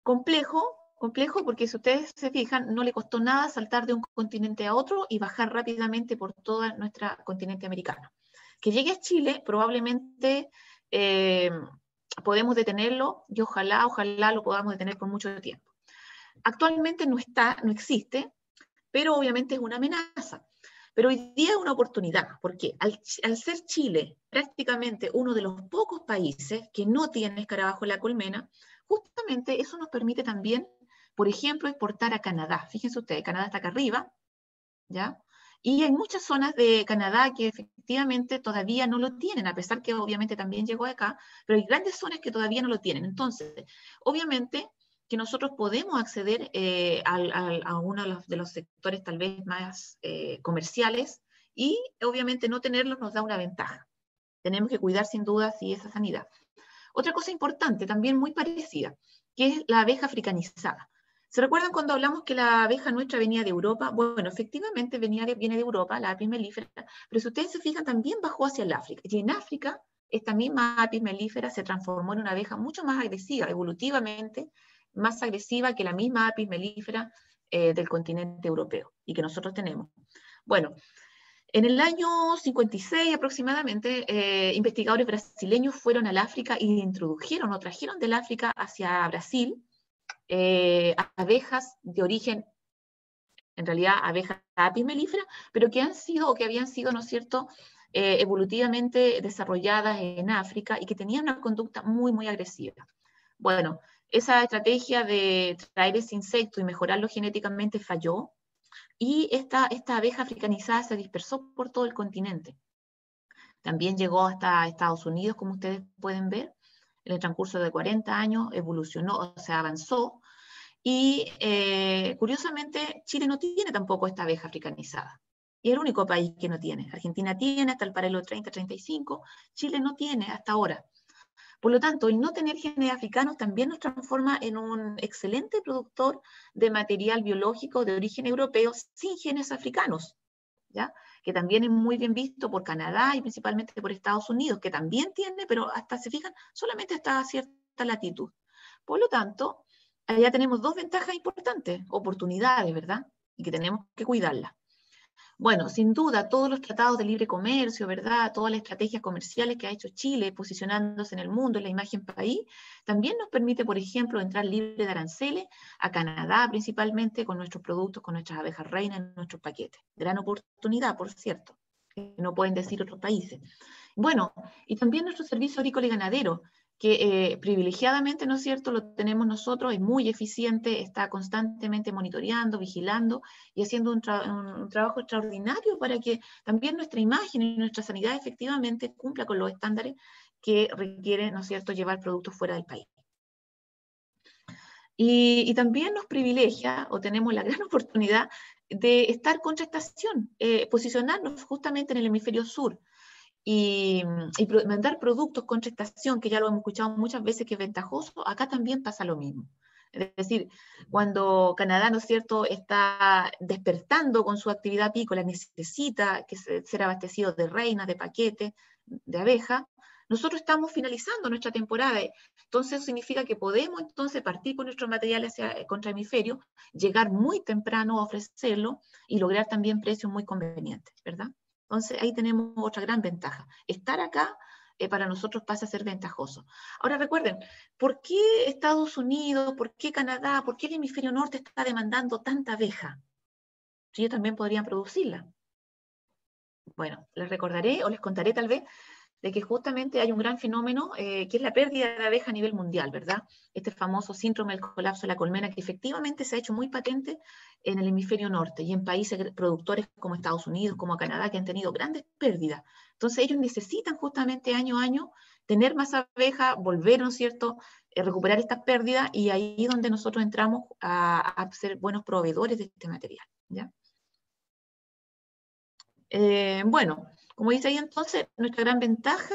B: Complejo porque si ustedes se fijan, no le costó nada saltar de un continente a otro y bajar rápidamente por todo nuestro continente americano. Que llegue a Chile, probablemente podemos detenerlo y ojalá lo podamos detener por mucho tiempo. Actualmente no existe, pero obviamente es una amenaza. Pero hoy día es una oportunidad, porque al ser Chile prácticamente uno de los pocos países que no tiene escarabajo en la colmena, justamente eso nos permite también, por ejemplo, exportar a Canadá. Fíjense ustedes, Canadá está acá arriba, ¿ya? Y hay muchas zonas de Canadá que efectivamente todavía no lo tienen, a pesar que obviamente también llegó acá, pero hay grandes zonas que todavía no lo tienen. Entonces, obviamente que nosotros podemos acceder a uno de los sectores tal vez más comerciales y obviamente no tenerlos nos da una ventaja. Tenemos que cuidar sin duda sí, esa sanidad. Otra cosa importante, también muy parecida, que es la abeja africanizada. ¿Se recuerdan cuando hablamos que la abeja nuestra venía de Europa? Bueno, efectivamente viene de Europa, la apis mellifera, pero si ustedes se fijan también bajó hacia el África. Y en África esta misma apis mellifera se transformó en una abeja mucho más agresiva, evolutivamente más agresiva que la misma apis mellifera del continente europeo y que nosotros tenemos. Bueno, en el año 56 aproximadamente, investigadores brasileños fueron al África y introdujeron o trajeron del África hacia Brasil abejas de origen, en realidad abejas apis mellifera, pero que han sido o que habían sido, ¿no es cierto?, evolutivamente desarrolladas en África y que tenían una conducta muy, muy agresiva. Bueno, esa estrategia de traer ese insecto y mejorarlo genéticamente falló, y esta abeja africanizada se dispersó por todo el continente. También llegó hasta Estados Unidos, como ustedes pueden ver. En el transcurso de 40 años evolucionó, o sea, avanzó. Y curiosamente, Chile no tiene tampoco esta abeja africanizada. Y es el único país que no tiene. Argentina tiene hasta el paralelo 30-35, Chile no tiene hasta ahora. Por lo tanto, el no tener genes africanos también nos transforma en un excelente productor de material biológico de origen europeo sin genes africanos, ¿ya? Que también es muy bien visto por Canadá y principalmente por Estados Unidos, que también tiene, pero hasta, se fijan, solamente hasta cierta latitud. Por lo tanto, allá tenemos dos ventajas importantes, oportunidades, ¿verdad? Y que tenemos que cuidarlas. Bueno, sin duda, todos los tratados de libre comercio, ¿verdad? Todas las estrategias comerciales que ha hecho Chile, posicionándose en el mundo, en la imagen país, también nos permite, por ejemplo, entrar libre de aranceles a Canadá, principalmente con nuestros productos, con nuestras abejas reinas en nuestros paquetes. Gran oportunidad, por cierto, que no pueden decir otros países. Bueno, y también nuestro servicio agrícola y ganadero, que privilegiadamente, ¿no es cierto?, lo tenemos nosotros, es muy eficiente, está constantemente monitoreando, vigilando y haciendo un trabajo extraordinario para que también nuestra imagen y nuestra sanidad efectivamente cumpla con los estándares que requieren, ¿no es cierto?, llevar productos fuera del país. Y también nos privilegia, o tenemos la gran oportunidad, de estar contra estación, posicionarnos justamente en el hemisferio sur, y mandar productos contra estación, que ya lo hemos escuchado muchas veces que es ventajoso, acá también pasa lo mismo. Es decir, cuando Canadá, ¿no es cierto?, está despertando con su actividad apícola, necesita ser abastecido de reinas, de paquetes, de abejas, nosotros estamos finalizando nuestra temporada. Entonces eso significa que podemos entonces partir con nuestro material hacia contra hemisferio, llegar muy temprano a ofrecerlo y lograr también precios muy convenientes, ¿verdad? Entonces ahí tenemos otra gran ventaja. Estar acá para nosotros pasa a ser ventajoso. Ahora recuerden, ¿por qué Estados Unidos, por qué Canadá, por qué el hemisferio norte está demandando tanta abeja? Si ellos también podrían producirla. Bueno, les recordaré o les contaré tal vez de que justamente hay un gran fenómeno que es la pérdida de abeja a nivel mundial, ¿verdad? Este famoso síndrome del colapso de la colmena que efectivamente se ha hecho muy patente en el hemisferio norte y en países productores como Estados Unidos, como Canadá, que han tenido grandes pérdidas. Entonces ellos necesitan justamente año a año tener más abejas, volver, ¿no es cierto?, recuperar estas pérdidas, y ahí es donde nosotros entramos a ser buenos proveedores de este material, ¿ya? Bueno, como dice ahí entonces, nuestra gran ventaja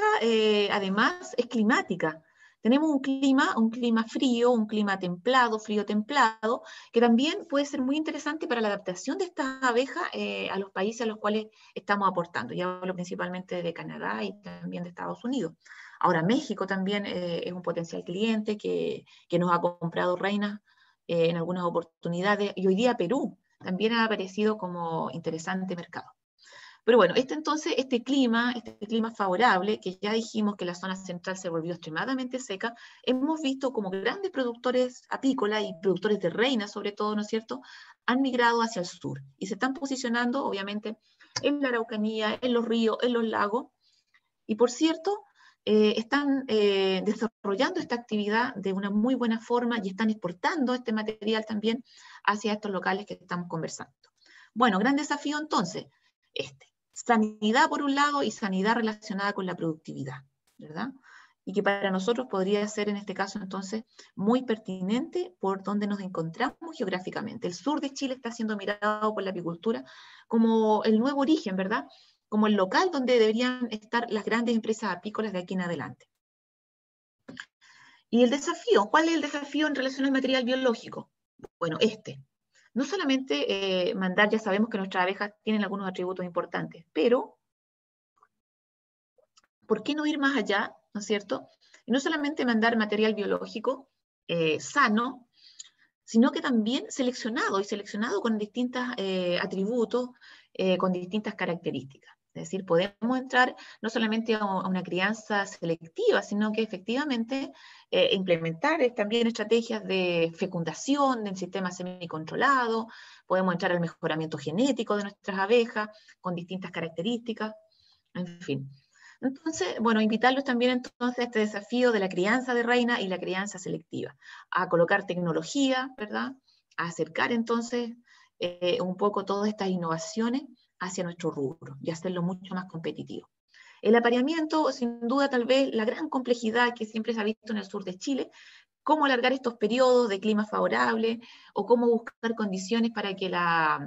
B: además es climática. Tenemos un clima frío, un clima templado, frío-templado, que también puede ser muy interesante para la adaptación de estas abejas a los países a los cuales estamos aportando. Ya hablo principalmente de Canadá y también de Estados Unidos. Ahora México también es un potencial cliente que nos ha comprado reinas en algunas oportunidades, y hoy día Perú también ha aparecido como interesante mercado. Pero bueno, este clima favorable, que ya dijimos que la zona central se volvió extremadamente seca, hemos visto como grandes productores apícolas y productores de reinas, sobre todo, ¿no es cierto?, han migrado hacia el sur y se están posicionando, obviamente, en la Araucanía, en los ríos, en los lagos, y por cierto, están desarrollando esta actividad de una muy buena forma y están exportando este material también hacia estos locales que estamos conversando. Bueno, gran desafío entonces, sanidad por un lado y sanidad relacionada con la productividad, ¿verdad? Y que para nosotros podría ser en este caso entonces muy pertinente por donde nos encontramos geográficamente. El sur de Chile está siendo mirado por la apicultura como el nuevo origen, ¿verdad?, como el local donde deberían estar las grandes empresas apícolas de aquí en adelante. Y el desafío, ¿cuál es el desafío en relación al material biológico? Bueno, no solamente mandar, ya sabemos que nuestras abejas tienen algunos atributos importantes, pero ¿por qué no ir más allá, ¿no es cierto? Y no solamente mandar material biológico sano, sino que también seleccionado con distintos atributos, con distintas características. Es decir, podemos entrar no solamente a una crianza selectiva, sino que efectivamente implementar también estrategias de fecundación del sistema semicontrolado, podemos entrar al mejoramiento genético de nuestras abejas con distintas características, en fin. Entonces, bueno, invitarlos también entonces a este desafío de la crianza de reina y la crianza selectiva, a colocar tecnología, ¿verdad? A acercar entonces un poco todas estas innovaciones hacia nuestro rubro y hacerlo mucho más competitivo. El apareamiento, sin duda, tal vez la gran complejidad que siempre se ha visto en el sur de Chile, cómo alargar estos periodos de clima favorable o cómo buscar condiciones para que la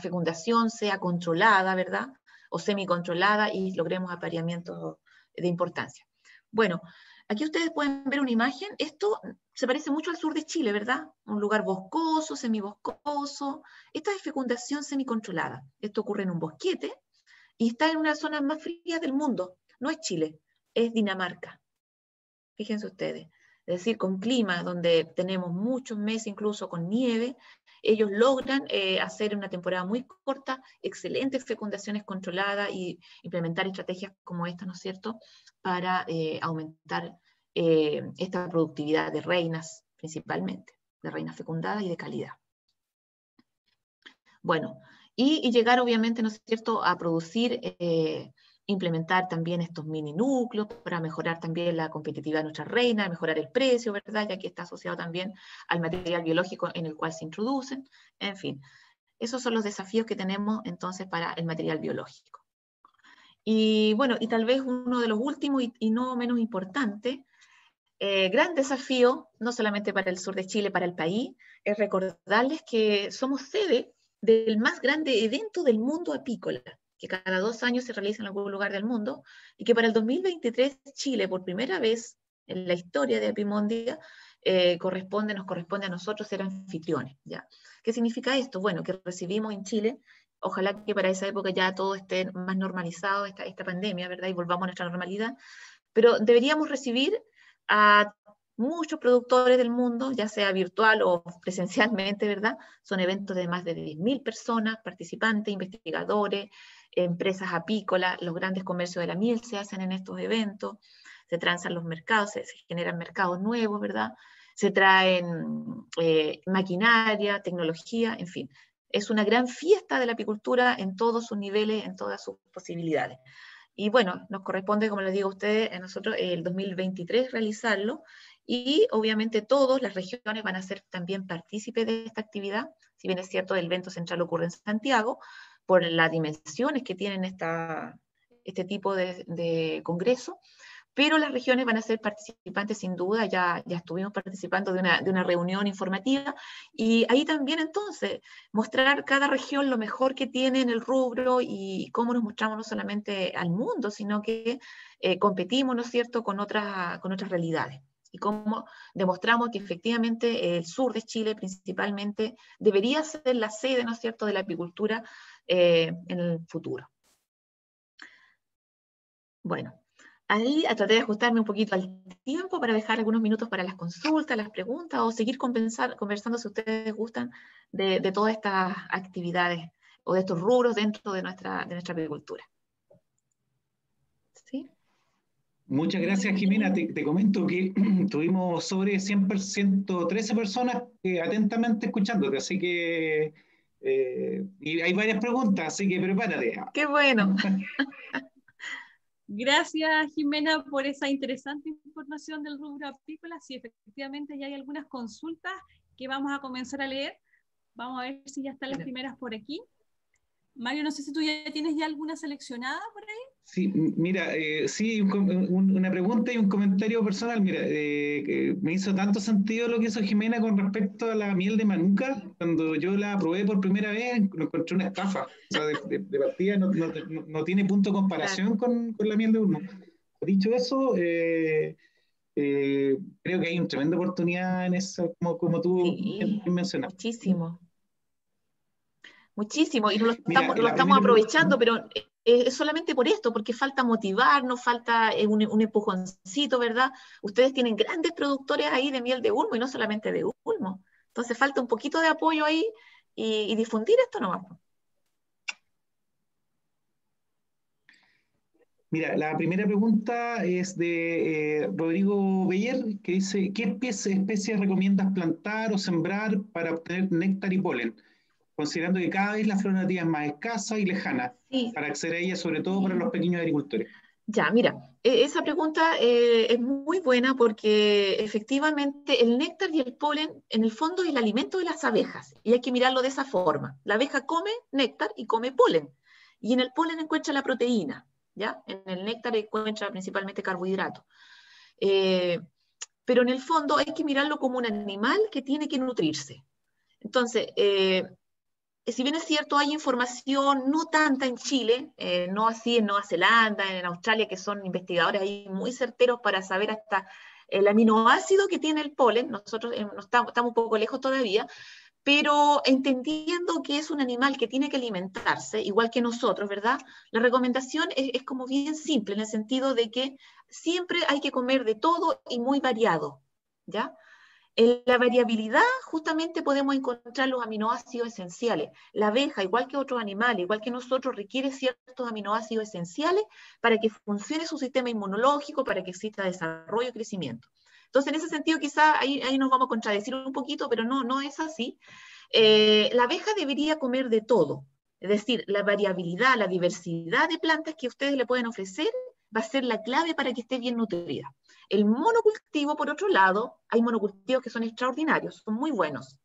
B: fecundación sea controlada, ¿verdad? O semicontrolada y logremos apareamientos de importancia. Bueno, aquí ustedes pueden ver una imagen. Esto se parece mucho al sur de Chile, ¿verdad? Un lugar boscoso, semiboscoso. Esta es fecundación semicontrolada. Esto ocurre en un bosquete y está en una zona más fría del mundo. No es Chile, es Dinamarca. Fíjense ustedes. Es decir, con clima donde tenemos muchos meses incluso con nieve, ellos logran hacer una temporada muy corta, excelentes fecundaciones controladas y implementar estrategias como esta, ¿no es cierto?, para aumentar esta productividad de reinas, principalmente, de reinas fecundadas y de calidad. Bueno, y llegar obviamente, ¿no es cierto?, a producir, implementar también estos mini núcleos para mejorar también la competitividad de nuestra reina, mejorar el precio, ¿verdad?, ya que está asociado también al material biológico en el cual se introducen, en fin. Esos son los desafíos que tenemos entonces para el material biológico. Y bueno, y tal vez uno de los últimos y no menos importante, gran desafío, no solamente para el sur de Chile, para el país, es recordarles que somos sede del más grande evento del mundo apícola, que cada 2 años se realiza en algún lugar del mundo, y que para el 2023 Chile, por primera vez en la historia de Apimondia, nos corresponde a nosotros ser anfitriones, ¿ya? ¿Qué significa esto? Bueno, que recibimos en Chile, ojalá que para esa época ya todo esté más normalizado, esta pandemia, ¿verdad? Y volvamos a nuestra normalidad, pero deberíamos recibir a muchos productores del mundo, ya sea virtual o presencialmente, ¿verdad? Son eventos de más de 10.000 personas, participantes, investigadores, empresas apícolas, los grandes comercios de la miel se hacen en estos eventos, se transan los mercados, se generan mercados nuevos, ¿verdad? Se traen maquinaria, tecnología, en fin. Es una gran fiesta de la apicultura en todos sus niveles, en todas sus posibilidades. Y bueno, nos corresponde, como les digo a ustedes, a nosotros el 2023 realizarlo, y obviamente todas las regiones van a ser también partícipes de esta actividad, si bien es cierto el evento central ocurre en Santiago, por las dimensiones que tienen este tipo de congreso, pero las regiones van a ser participantes sin duda, ya estuvimos participando de una reunión informativa, y ahí también entonces mostrar cada región lo mejor que tiene en el rubro y cómo nos mostramos no solamente al mundo, sino que competimos, ¿no es cierto?, con otras realidades, y cómo demostramos que efectivamente el sur de Chile principalmente debería ser la sede, ¿no es cierto?, de la apicultura en el futuro. Bueno. Ahí traté de ajustarme un poquito al tiempo para dejar algunos minutos para las consultas, las preguntas, o seguir conversando si ustedes gustan de todas estas actividades o de estos rubros dentro de nuestra apicultura. ¿Sí?
C: Muchas gracias, Jimena. Te comento que tuvimos sobre 113 personas atentamente escuchándote, así que y hay varias preguntas, así que prepárate.
B: ¡Qué bueno!
A: Gracias, Jimena, por esa interesante información del rubro apícola. Sí, efectivamente ya hay algunas consultas que vamos a comenzar a leer. Vamos a ver si ya están las primeras por aquí. Mario, no sé si tú ya tienes ya alguna seleccionada por ahí.
C: Sí, mira, sí, una pregunta y un comentario personal. Mira, me hizo tanto sentido lo que hizo Jimena con respecto a la miel de manuka. Cuando yo la probé por primera vez, lo encontré una estafa. O sea, de partida no tiene punto de comparación con la miel de uno. Dicho eso, creo que hay una tremenda oportunidad en eso, como tú mencionas.
B: Muchísimo. Muchísimo, y no lo
C: Mira,
B: estamos aprovechando, pero es solamente por esto, porque falta motivarnos, falta un empujoncito, ¿verdad? Ustedes tienen grandes productores ahí de miel de ulmo y no solamente de ulmo. Entonces falta un poquito de apoyo ahí y difundir esto nomás.
C: Mira, la primera pregunta es de Rodrigo Beller, que dice, ¿qué especies recomiendas plantar o sembrar para obtener néctar y polen? Considerando que cada vez la flora nativa es más escasa y lejana,
B: Sí.
C: para acceder a ella, sobre todo para los pequeños agricultores.
B: Ya, mira, esa pregunta es muy buena porque efectivamente el néctar y el polen en el fondo es el alimento de las abejas y hay que mirarlo de esa forma. La abeja come néctar y come polen y en el polen encuentra la proteína, ¿ya? En el néctar encuentra principalmente carbohidratos. Eh, pero en el fondo hay que mirarlo como un animal que tiene que nutrirse. Entonces, si bien es cierto, hay información, no tanta en Chile, no así en Nueva Zelanda, en Australia, que son investigadores ahí muy certeros para saber hasta el aminoácido que tiene el polen. Nosotros estamos un poco lejos todavía, pero entendiendo que es un animal que tiene que alimentarse, igual que nosotros, ¿verdad? La recomendación es como bien simple, en el sentido de que siempre hay que comer de todo y muy variado, ¿ya? En la variabilidad justamente podemos encontrar los aminoácidos esenciales. La abeja, igual que otros animales, igual que nosotros, requiere ciertos aminoácidos esenciales para que funcione su sistema inmunológico, para que exista desarrollo y crecimiento. Entonces, en ese sentido, quizá ahí nos vamos a contradecir un poquito, pero no es así. La abeja debería comer de todo. Es decir, la variabilidad, la diversidad de plantas que ustedes le pueden ofrecer va a ser la clave para que esté bien nutrida. El monocultivo, por otro lado, hay monocultivos que son extraordinarios, son muy buenos.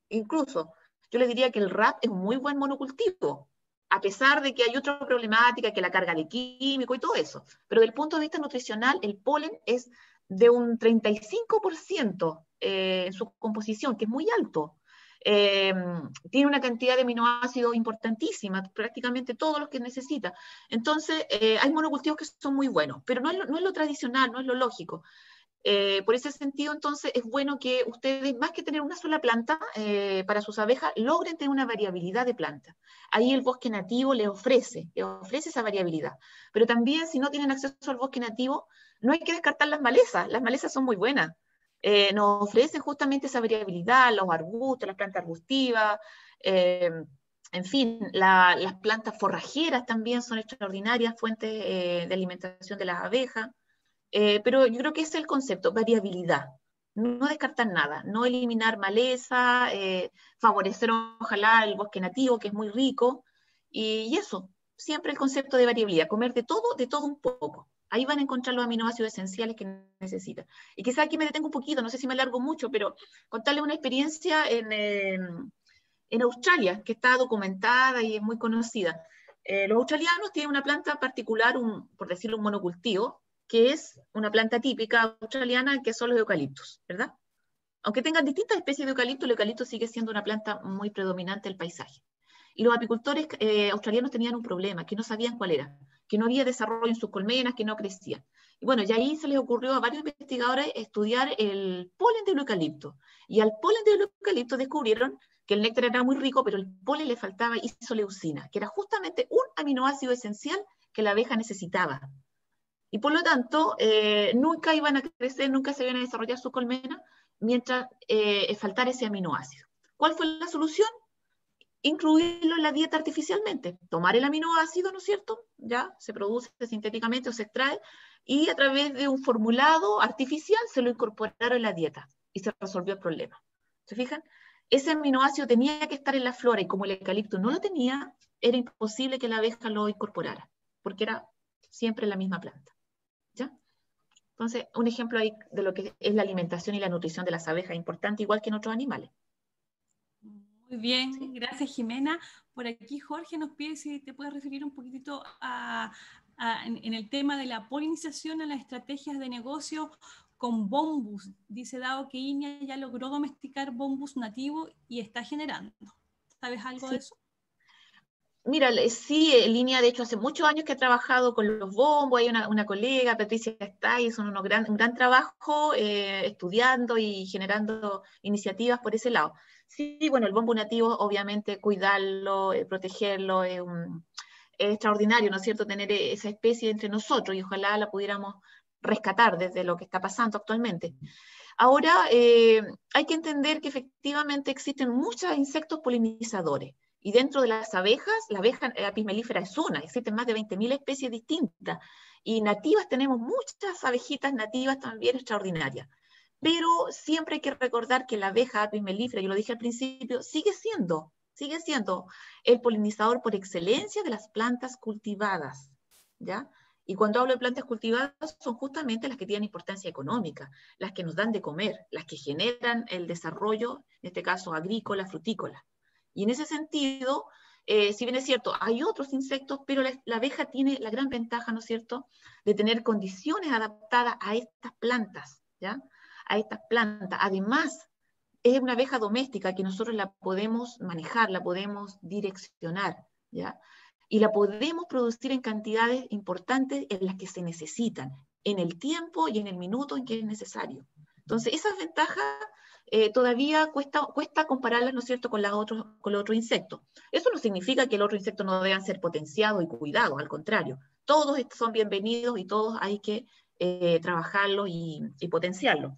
B: Incluso, yo les diría que el RAP es un muy buen monocultivo, a pesar de que hay otra problemática, que la carga de químico y todo eso. Pero desde el punto de vista nutricional, el polen es de un 35% en su composición, que es muy alto. Tiene una cantidad de aminoácidos importantísima, prácticamente todos los que necesita. Entonces, hay monocultivos que son muy buenos, pero no es lo tradicional, no es lo lógico. Por ese sentido, entonces, es bueno que ustedes, más que tener una sola planta para sus abejas, logren tener una variabilidad de plantas. Ahí el bosque nativo les ofrece esa variabilidad. Pero también, si no tienen acceso al bosque nativo, no hay que descartar las malezas son muy buenas. Nos ofrecen justamente esa variabilidad, los arbustos, las plantas arbustivas, en fin, las plantas forrajeras también son extraordinarias fuentes de alimentación de las abejas. Pero yo creo que ese es el concepto, variabilidad. No descartar nada, no eliminar maleza, favorecer ojalá el bosque nativo, que es muy rico, y eso, siempre el concepto de variabilidad, comer de todo un poco. Ahí van a encontrar los aminoácidos esenciales que necesitan. Y quizá aquí me detengo un poquito, no sé si me alargo mucho, pero contarles una experiencia en Australia, que está documentada y es muy conocida. Los australianos tienen una planta particular, por decirlo, un monocultivo, que es una planta típica australiana, que son los eucaliptos, ¿verdad? Aunque tengan distintas especies de eucalipto, el eucalipto sigue siendo una planta muy predominante del paisaje. Y los apicultores australianos tenían un problema, que no sabían cuál era, que no había desarrollo en sus colmenas, que no crecían. Y bueno, ya ahí se les ocurrió a varios investigadores estudiar el polen del eucalipto. Y al polen del eucalipto descubrieron que el néctar era muy rico, pero el polen le faltaba isoleucina, que era justamente un aminoácido esencial que la abeja necesitaba. Y por lo tanto, nunca iban a crecer, nunca se iban a desarrollar su colmena mientras faltara ese aminoácido. ¿Cuál fue la solución? Incluirlo en la dieta artificialmente. Tomar el aminoácido, ¿no es cierto? Ya se produce sintéticamente o se extrae, y a través de un formulado artificial se lo incorporaron en la dieta y se resolvió el problema. ¿Se fijan? Ese aminoácido tenía que estar en la flora y como el eucalipto no lo tenía, era imposible que la abeja lo incorporara, porque era siempre la misma planta. ¿Ya? Entonces, un ejemplo ahí de lo que es la alimentación y la nutrición de las abejas, importante igual que en otros animales.
A: Muy bien, gracias Jimena. Por aquí Jorge nos pide si te puedes referir un poquitito en el tema de la polinización, a las estrategias de negocio con bombus. Dice Dao que Iña ya logró domesticar bombus nativo y está generando. ¿Sabes algo de eso?
B: Mira, sí, Línea, de hecho, hace muchos años que ha trabajado con los bombos, hay una colega, Patricia está, hizo un gran trabajo estudiando y generando iniciativas por ese lado. Sí, bueno, el bombo nativo, obviamente, cuidarlo, protegerlo, es extraordinario, ¿no es cierto?, tener esa especie entre nosotros y ojalá la pudiéramos rescatar desde lo que está pasando actualmente. Ahora, hay que entender que efectivamente existen muchos insectos polinizadores. Y dentro de las abejas, la abeja apis mellifera es una, existen más de 20.000 especies distintas. Y nativas tenemos muchas abejitas nativas también extraordinarias. Pero siempre hay que recordar que la abeja apis mellifera, yo lo dije al principio, sigue siendo el polinizador por excelencia de las plantas cultivadas, ¿ya? Y cuando hablo de plantas cultivadas, son justamente las que tienen importancia económica, las que nos dan de comer, las que generan el desarrollo, en este caso agrícola, frutícola. Y en ese sentido, si bien es cierto, hay otros insectos, pero la abeja tiene la gran ventaja, ¿no es cierto?, de tener condiciones adaptadas a estas plantas, ¿ya?, a estas plantas. Además, es una abeja doméstica que nosotros la podemos manejar, la podemos direccionar, ¿ya? Y la podemos producir en cantidades importantes en las que se necesitan, en el tiempo y en el minuto en que es necesario. Entonces, esas ventajas todavía cuesta compararlas, ¿no es cierto?, con los otros insectos. Eso no significa que los otros insectos no deban ser potenciados y cuidados, al contrario. Todos son bienvenidos y todos hay que trabajarlos y potenciarlos.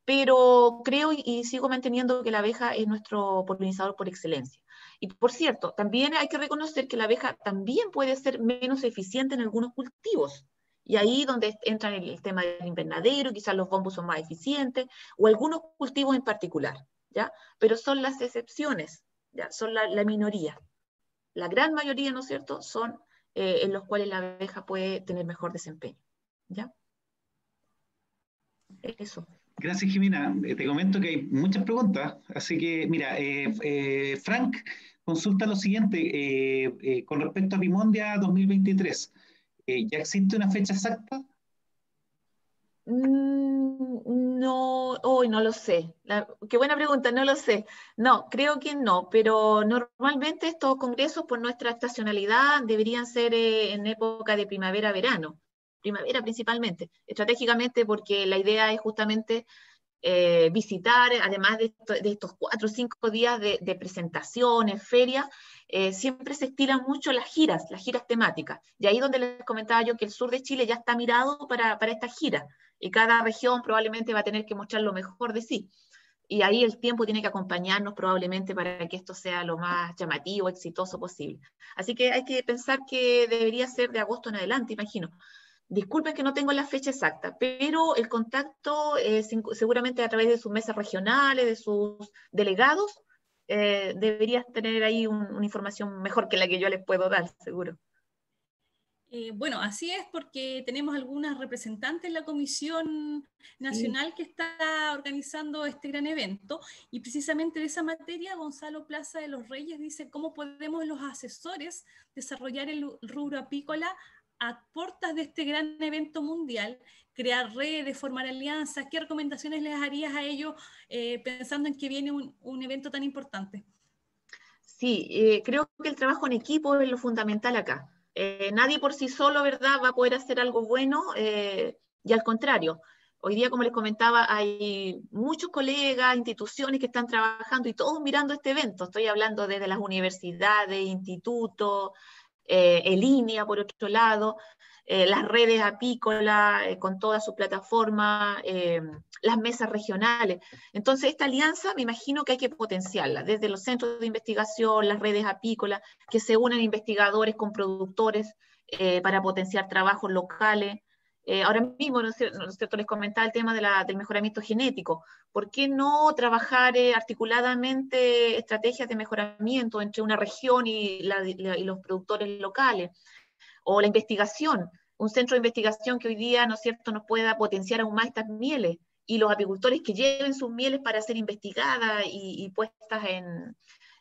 B: Pero creo y sigo manteniendo que la abeja es nuestro polinizador por excelencia. Y por cierto, también hay que reconocer que la abeja también puede ser menos eficiente en algunos cultivos. Y ahí donde entra el tema del invernadero, quizás los bombos son más eficientes, o algunos cultivos en particular, ¿ya? Pero son las excepciones, ¿ya? Son la minoría. La gran mayoría, ¿no es cierto?, son en los cuales la abeja puede tener mejor desempeño, ¿ya? Eso.
C: Gracias, Jimena. Te comento que hay muchas preguntas, así que, mira, Frank consulta lo siguiente, con respecto a Apimondia 2023, ¿ya existe una fecha exacta?
B: No, hoy no lo sé. Qué buena pregunta, no lo sé. No, creo que no, pero normalmente estos congresos por nuestra estacionalidad deberían ser en época de primavera-verano, primavera principalmente, estratégicamente porque la idea es justamente visitar, además de estos 4 o 5 días de presentaciones, ferias, siempre se estilan mucho las giras temáticas. Y ahí donde les comentaba yo que el sur de Chile ya está mirado para estas giras, y cada región probablemente va a tener que mostrar lo mejor de sí. Y ahí el tiempo tiene que acompañarnos probablemente para que esto sea lo más llamativo, exitoso posible. Así que hay que pensar que debería ser de agosto en adelante, imagino. Disculpen que no tengo la fecha exacta, pero el contacto seguramente a través de sus mesas regionales, de sus delegados, deberías tener ahí una información mejor que la que yo les puedo dar, seguro.
A: Bueno, así es porque tenemos algunas representantes en la Comisión Nacional que está organizando este gran evento y precisamente de esa materia Gonzalo Plaza de los Reyes dice cómo podemos los asesores desarrollar el rubro apícola a puertas de este gran evento mundial, crear redes, formar alianzas. ¿Qué recomendaciones les harías a ellos pensando en que viene un evento tan importante?
B: Sí, creo que el trabajo en equipo es lo fundamental acá. Nadie por sí solo, ¿verdad?, va a poder hacer algo bueno, y al contrario. Hoy día, como les comentaba, hay muchos colegas, instituciones que están trabajando y todos mirando este evento. Estoy hablando desde las universidades, institutos, en línea, por otro lado, las redes apícolas con toda su plataforma, las mesas regionales. Entonces, esta alianza me imagino que hay que potenciarla, desde los centros de investigación, las redes apícolas, que se unen investigadores con productores para potenciar trabajos locales. Ahora mismo, ¿no es cierto?, les comentaba el tema del mejoramiento genético. ¿Por qué no trabajar articuladamente estrategias de mejoramiento entre una región y los productores locales? O la investigación, un centro de investigación que hoy día, ¿no es cierto?, nos pueda potenciar aún más estas mieles, y los apicultores que lleven sus mieles para ser investigadas y puestas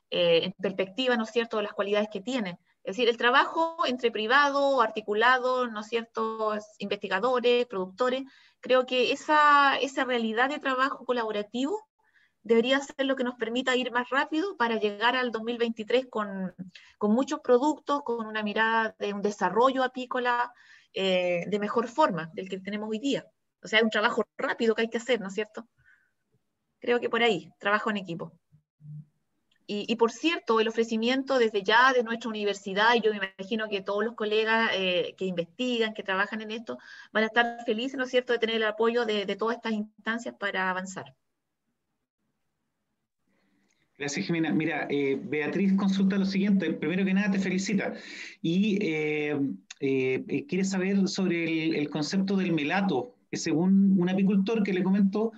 B: en perspectiva, ¿no es cierto?, de las cualidades que tienen. Es decir, el trabajo entre privado, articulado, ¿no es cierto?, investigadores, productores, creo que esa realidad de trabajo colaborativo debería ser lo que nos permita ir más rápido para llegar al 2023 con muchos productos, con una mirada de un desarrollo apícola de mejor forma del que tenemos hoy día. O sea, es un trabajo rápido que hay que hacer, ¿no es cierto? Creo que por ahí, trabajo en equipo. Y por cierto, el ofrecimiento desde ya de nuestra universidad, y yo me imagino que todos los colegas que investigan, que trabajan en esto, van a estar felices, ¿no es cierto?, de tener el apoyo de todas estas instancias para avanzar.
C: Gracias, Jimena. Mira, Beatriz consulta lo siguiente. Primero que nada, te felicita. Y quiere saber sobre el concepto del melato, que según un apicultor que le comentó,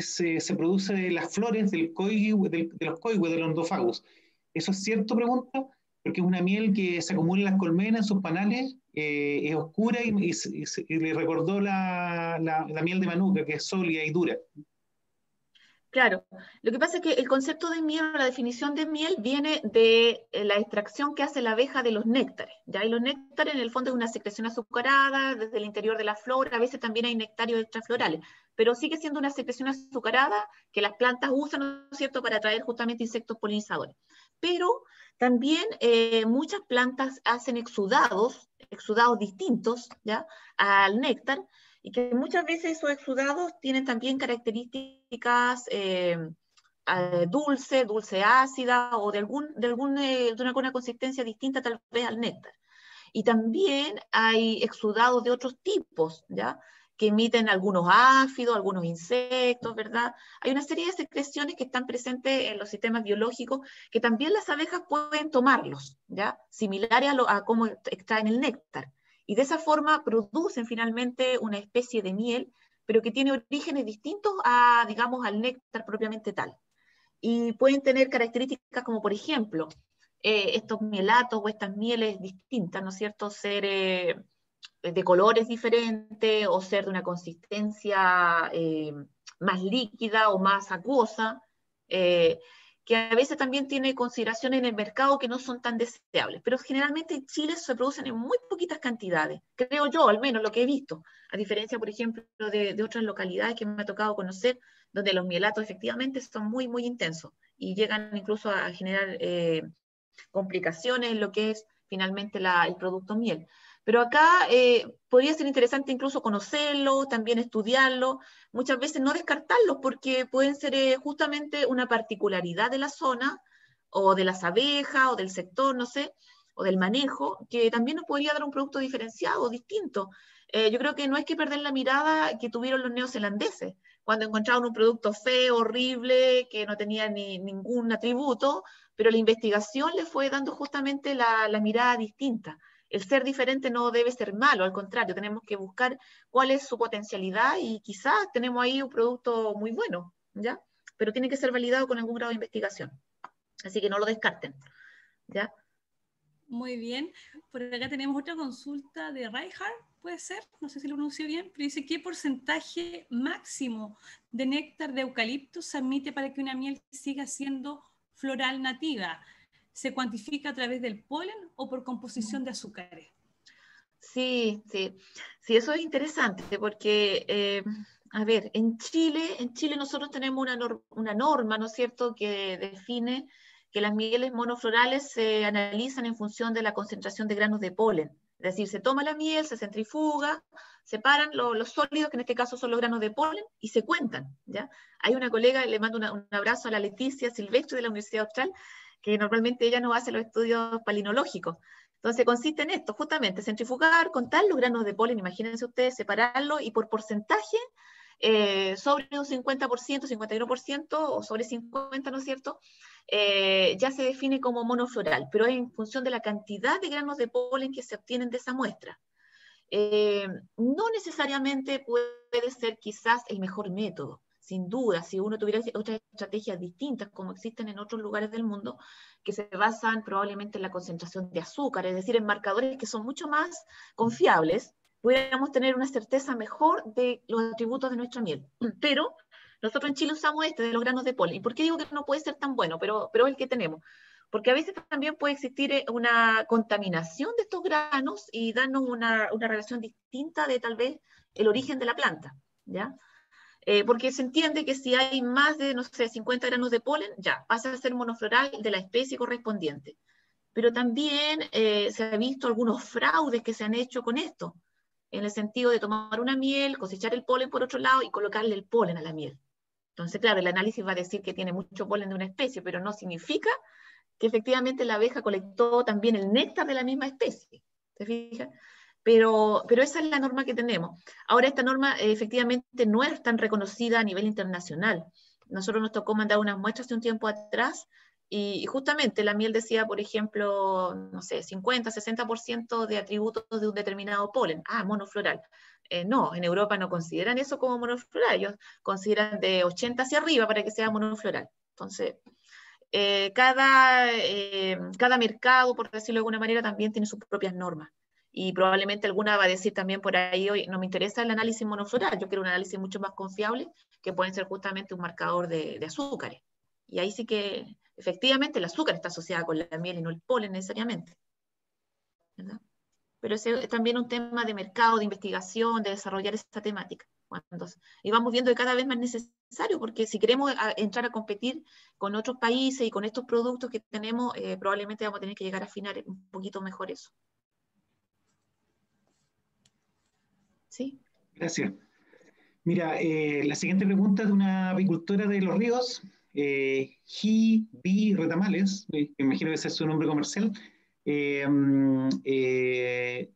C: se produce de las flores de los coigües, de los endófagos. ¿Eso es cierto, pregunta? Porque es una miel que se acumula en las colmenas, en sus panales, es oscura y le recordó la miel de manuka, que es sólida y dura.
B: Claro, lo que pasa es que el concepto de miel, la definición de miel, viene de la extracción que hace la abeja de los néctares, ¿ya? Y los néctares en el fondo es una secreción azucarada desde el interior de la flor, a veces también hay nectarios extraflorales, pero sigue siendo una secreción azucarada que las plantas usan, ¿no es cierto?, para atraer justamente insectos polinizadores. Pero también muchas plantas hacen exudados distintos, ¿ya?, al néctar, y que muchas veces esos exudados tienen también características dulce ácida, o de alguna consistencia distinta tal vez al néctar. Y también hay exudados de otros tipos, ¿ya?, que emiten algunos áfidos, algunos insectos, ¿verdad? Hay una serie de secreciones que están presentes en los sistemas biológicos que también las abejas pueden tomarlos, ¿ya?, similares a cómo extraen el néctar. Y de esa forma producen finalmente una especie de miel, pero que tiene orígenes distintos digamos, al néctar propiamente tal. Y pueden tener características como, por ejemplo, estos mielatos o estas mieles distintas, ¿no es cierto?, ser de colores diferentes o ser de una consistencia más líquida o más acuosa, que a veces también tiene consideraciones en el mercado que no son tan deseables, pero generalmente en Chile se producen en muy poquitas cantidades, creo yo, al menos lo que he visto, a diferencia, por ejemplo, de otras localidades que me ha tocado conocer, donde los mielatos efectivamente son muy, muy intensos y llegan incluso a generar complicaciones en lo que es finalmente el producto miel. Pero acá podría ser interesante incluso conocerlo, también estudiarlo, muchas veces no descartarlos porque pueden ser justamente una particularidad de la zona o de las abejas o del sector, no sé, o del manejo, que también nos podría dar un producto diferenciado, distinto. Yo creo que no hay que perder la mirada que tuvieron los neozelandeses, cuando encontraron un producto feo, horrible, que no tenía ningún atributo, pero la investigación le fue dando justamente la mirada distinta. El ser diferente no debe ser malo, al contrario, tenemos que buscar cuál es su potencialidad y quizás tenemos ahí un producto muy bueno, ¿ya? Pero tiene que ser validado con algún grado de investigación. Así que no lo descarten, ¿ya?
A: Muy bien. Por acá tenemos otra consulta de Reinhardt, puede ser, no sé si lo pronuncio bien, pero dice: ¿qué porcentaje máximo de néctar de eucalipto se admite para que una miel siga siendo floral nativa? ¿Se cuantifica a través del polen o por composición de azúcares?
B: Sí, eso es interesante porque, a ver, en Chile nosotros tenemos una norma, ¿no es cierto?, que define que las mieles monoflorales se analizan en función de la concentración de granos de polen. Es decir, se toma la miel, se centrifuga, separan los sólidos, que en este caso son los granos de polen, y se cuentan, ¿ya? Hay una colega, le mando un abrazo a la Leticia Silvestre de la Universidad Austral, que normalmente ella nos hace los estudios palinológicos. Entonces consiste en esto, justamente, centrifugar, contar los granos de polen, imagínense ustedes, separarlo y por porcentaje, sobre un 50%, 51% o sobre 50%, ¿no es cierto?, ya se define como monofloral, pero es en función de la cantidad de granos de polen que se obtienen de esa muestra. No necesariamente puede ser quizás el mejor método, sin duda, si uno tuviera otras estrategias distintas como existen en otros lugares del mundo, que se basan probablemente en la concentración de azúcar, es decir, en marcadores que son mucho más confiables, pudiéramos tener una certeza mejor de los atributos de nuestra miel. Pero nosotros en Chile usamos de los granos de polen. ¿Y por qué digo que no puede ser tan bueno? Pero es el que tenemos. Porque a veces también puede existir una contaminación de estos granos y darnos una relación distinta de tal vez el origen de la planta, ¿ya? Porque se entiende que si hay más de, no sé, 50 granos de polen, ya, pasa a ser monofloral de la especie correspondiente. Pero también se han visto algunos fraudes que se han hecho con esto, en el sentido de tomar una miel, cosechar el polen por otro lado y colocarle el polen a la miel. Entonces, claro, el análisis va a decir que tiene mucho polen de una especie, pero no significa que efectivamente la abeja colectó también el néctar de la misma especie. ¿Se fijan? Pero esa es la norma que tenemos. Ahora, esta norma efectivamente no es tan reconocida a nivel internacional. Nosotros nos tocó mandar unas muestras hace un tiempo atrás y justamente la miel decía, por ejemplo, no sé, 50, 60% de atributos de un determinado polen. Ah, monofloral. No, en Europa no consideran eso como monofloral. Ellos consideran de 80 hacia arriba para que sea monofloral. Entonces, cada mercado, por decirlo de alguna manera, también tiene sus propias normas. Y probablemente alguna va a decir también por ahí, hoy no me interesa el análisis monofloral, yo quiero un análisis mucho más confiable, que pueden ser justamente un marcador de azúcares. Y ahí sí que, efectivamente, el azúcar está asociada con la miel y no el polen necesariamente, ¿verdad? Pero ese es también un tema de mercado, de investigación, de desarrollar esta temática. Y vamos viendo que cada vez más necesario, porque si queremos entrar a competir con otros países y con estos productos que tenemos, probablemente vamos a tener que llegar a afinar un poquito mejor eso. ¿Sí?
C: Gracias. Mira, la siguiente pregunta es de una apicultora de Los Ríos, G.B. Retamales, me imagino que ese es su nombre comercial. Eh, eh,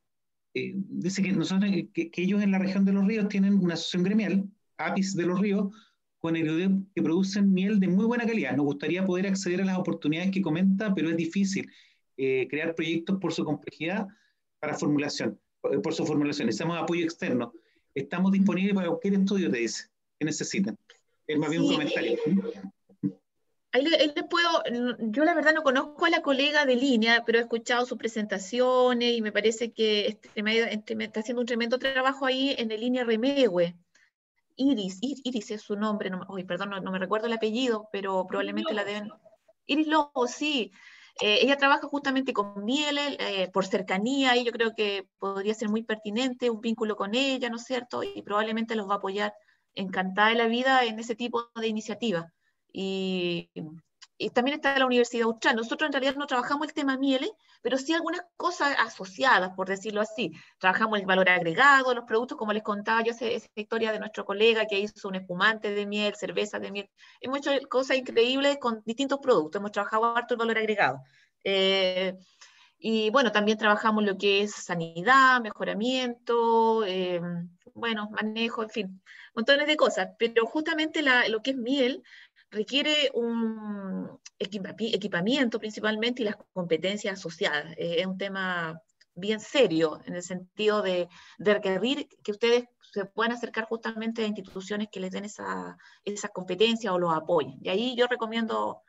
C: Dice que, que ellos en la región de Los Ríos tienen una asociación gremial, APIS de Los Ríos, con el que producen miel de muy buena calidad. Nos gustaría poder acceder a las oportunidades que comenta, pero es difícil crear proyectos por su complejidad para formulación, por su formulación. Necesitamos apoyo externo. Estamos disponibles para cualquier estudio, te dice, que necesiten. Es más bien un comentario.
B: Ahí les puedo, yo la verdad no conozco a la colega de línea, pero he escuchado sus presentaciones y me parece que está haciendo un tremendo trabajo ahí en el línea Remegue. Iris es su nombre, perdón, no me recuerdo el apellido, pero probablemente la deben. Iris Lobo, sí. Ella trabaja justamente con mieles, por cercanía, y yo creo que podría ser muy pertinente un vínculo con ella, ¿no es cierto? Y probablemente los va a apoyar encantada de la vida en ese tipo de iniciativas. Y también está la Universidad Austral. Nosotros en realidad no trabajamos el tema mieles, pero sí algunas cosas asociadas, por decirlo así. Trabajamos el valor agregado, los productos, como les contaba yo, esa historia de nuestro colega que hizo un espumante de miel, cerveza de miel. Hemos hecho cosas increíbles con distintos productos. Hemos trabajado harto el valor agregado. Y bueno, también trabajamos lo que es sanidad, mejoramiento, bueno, manejo, en fin, montones de cosas. Pero justamente lo que es miel requiere un equipamiento principalmente y las competencias asociadas. Es un tema bien serio en el sentido de requerir que ustedes se puedan acercar justamente a instituciones que les den esas competencias o los apoyen. Y ahí yo recomiendo,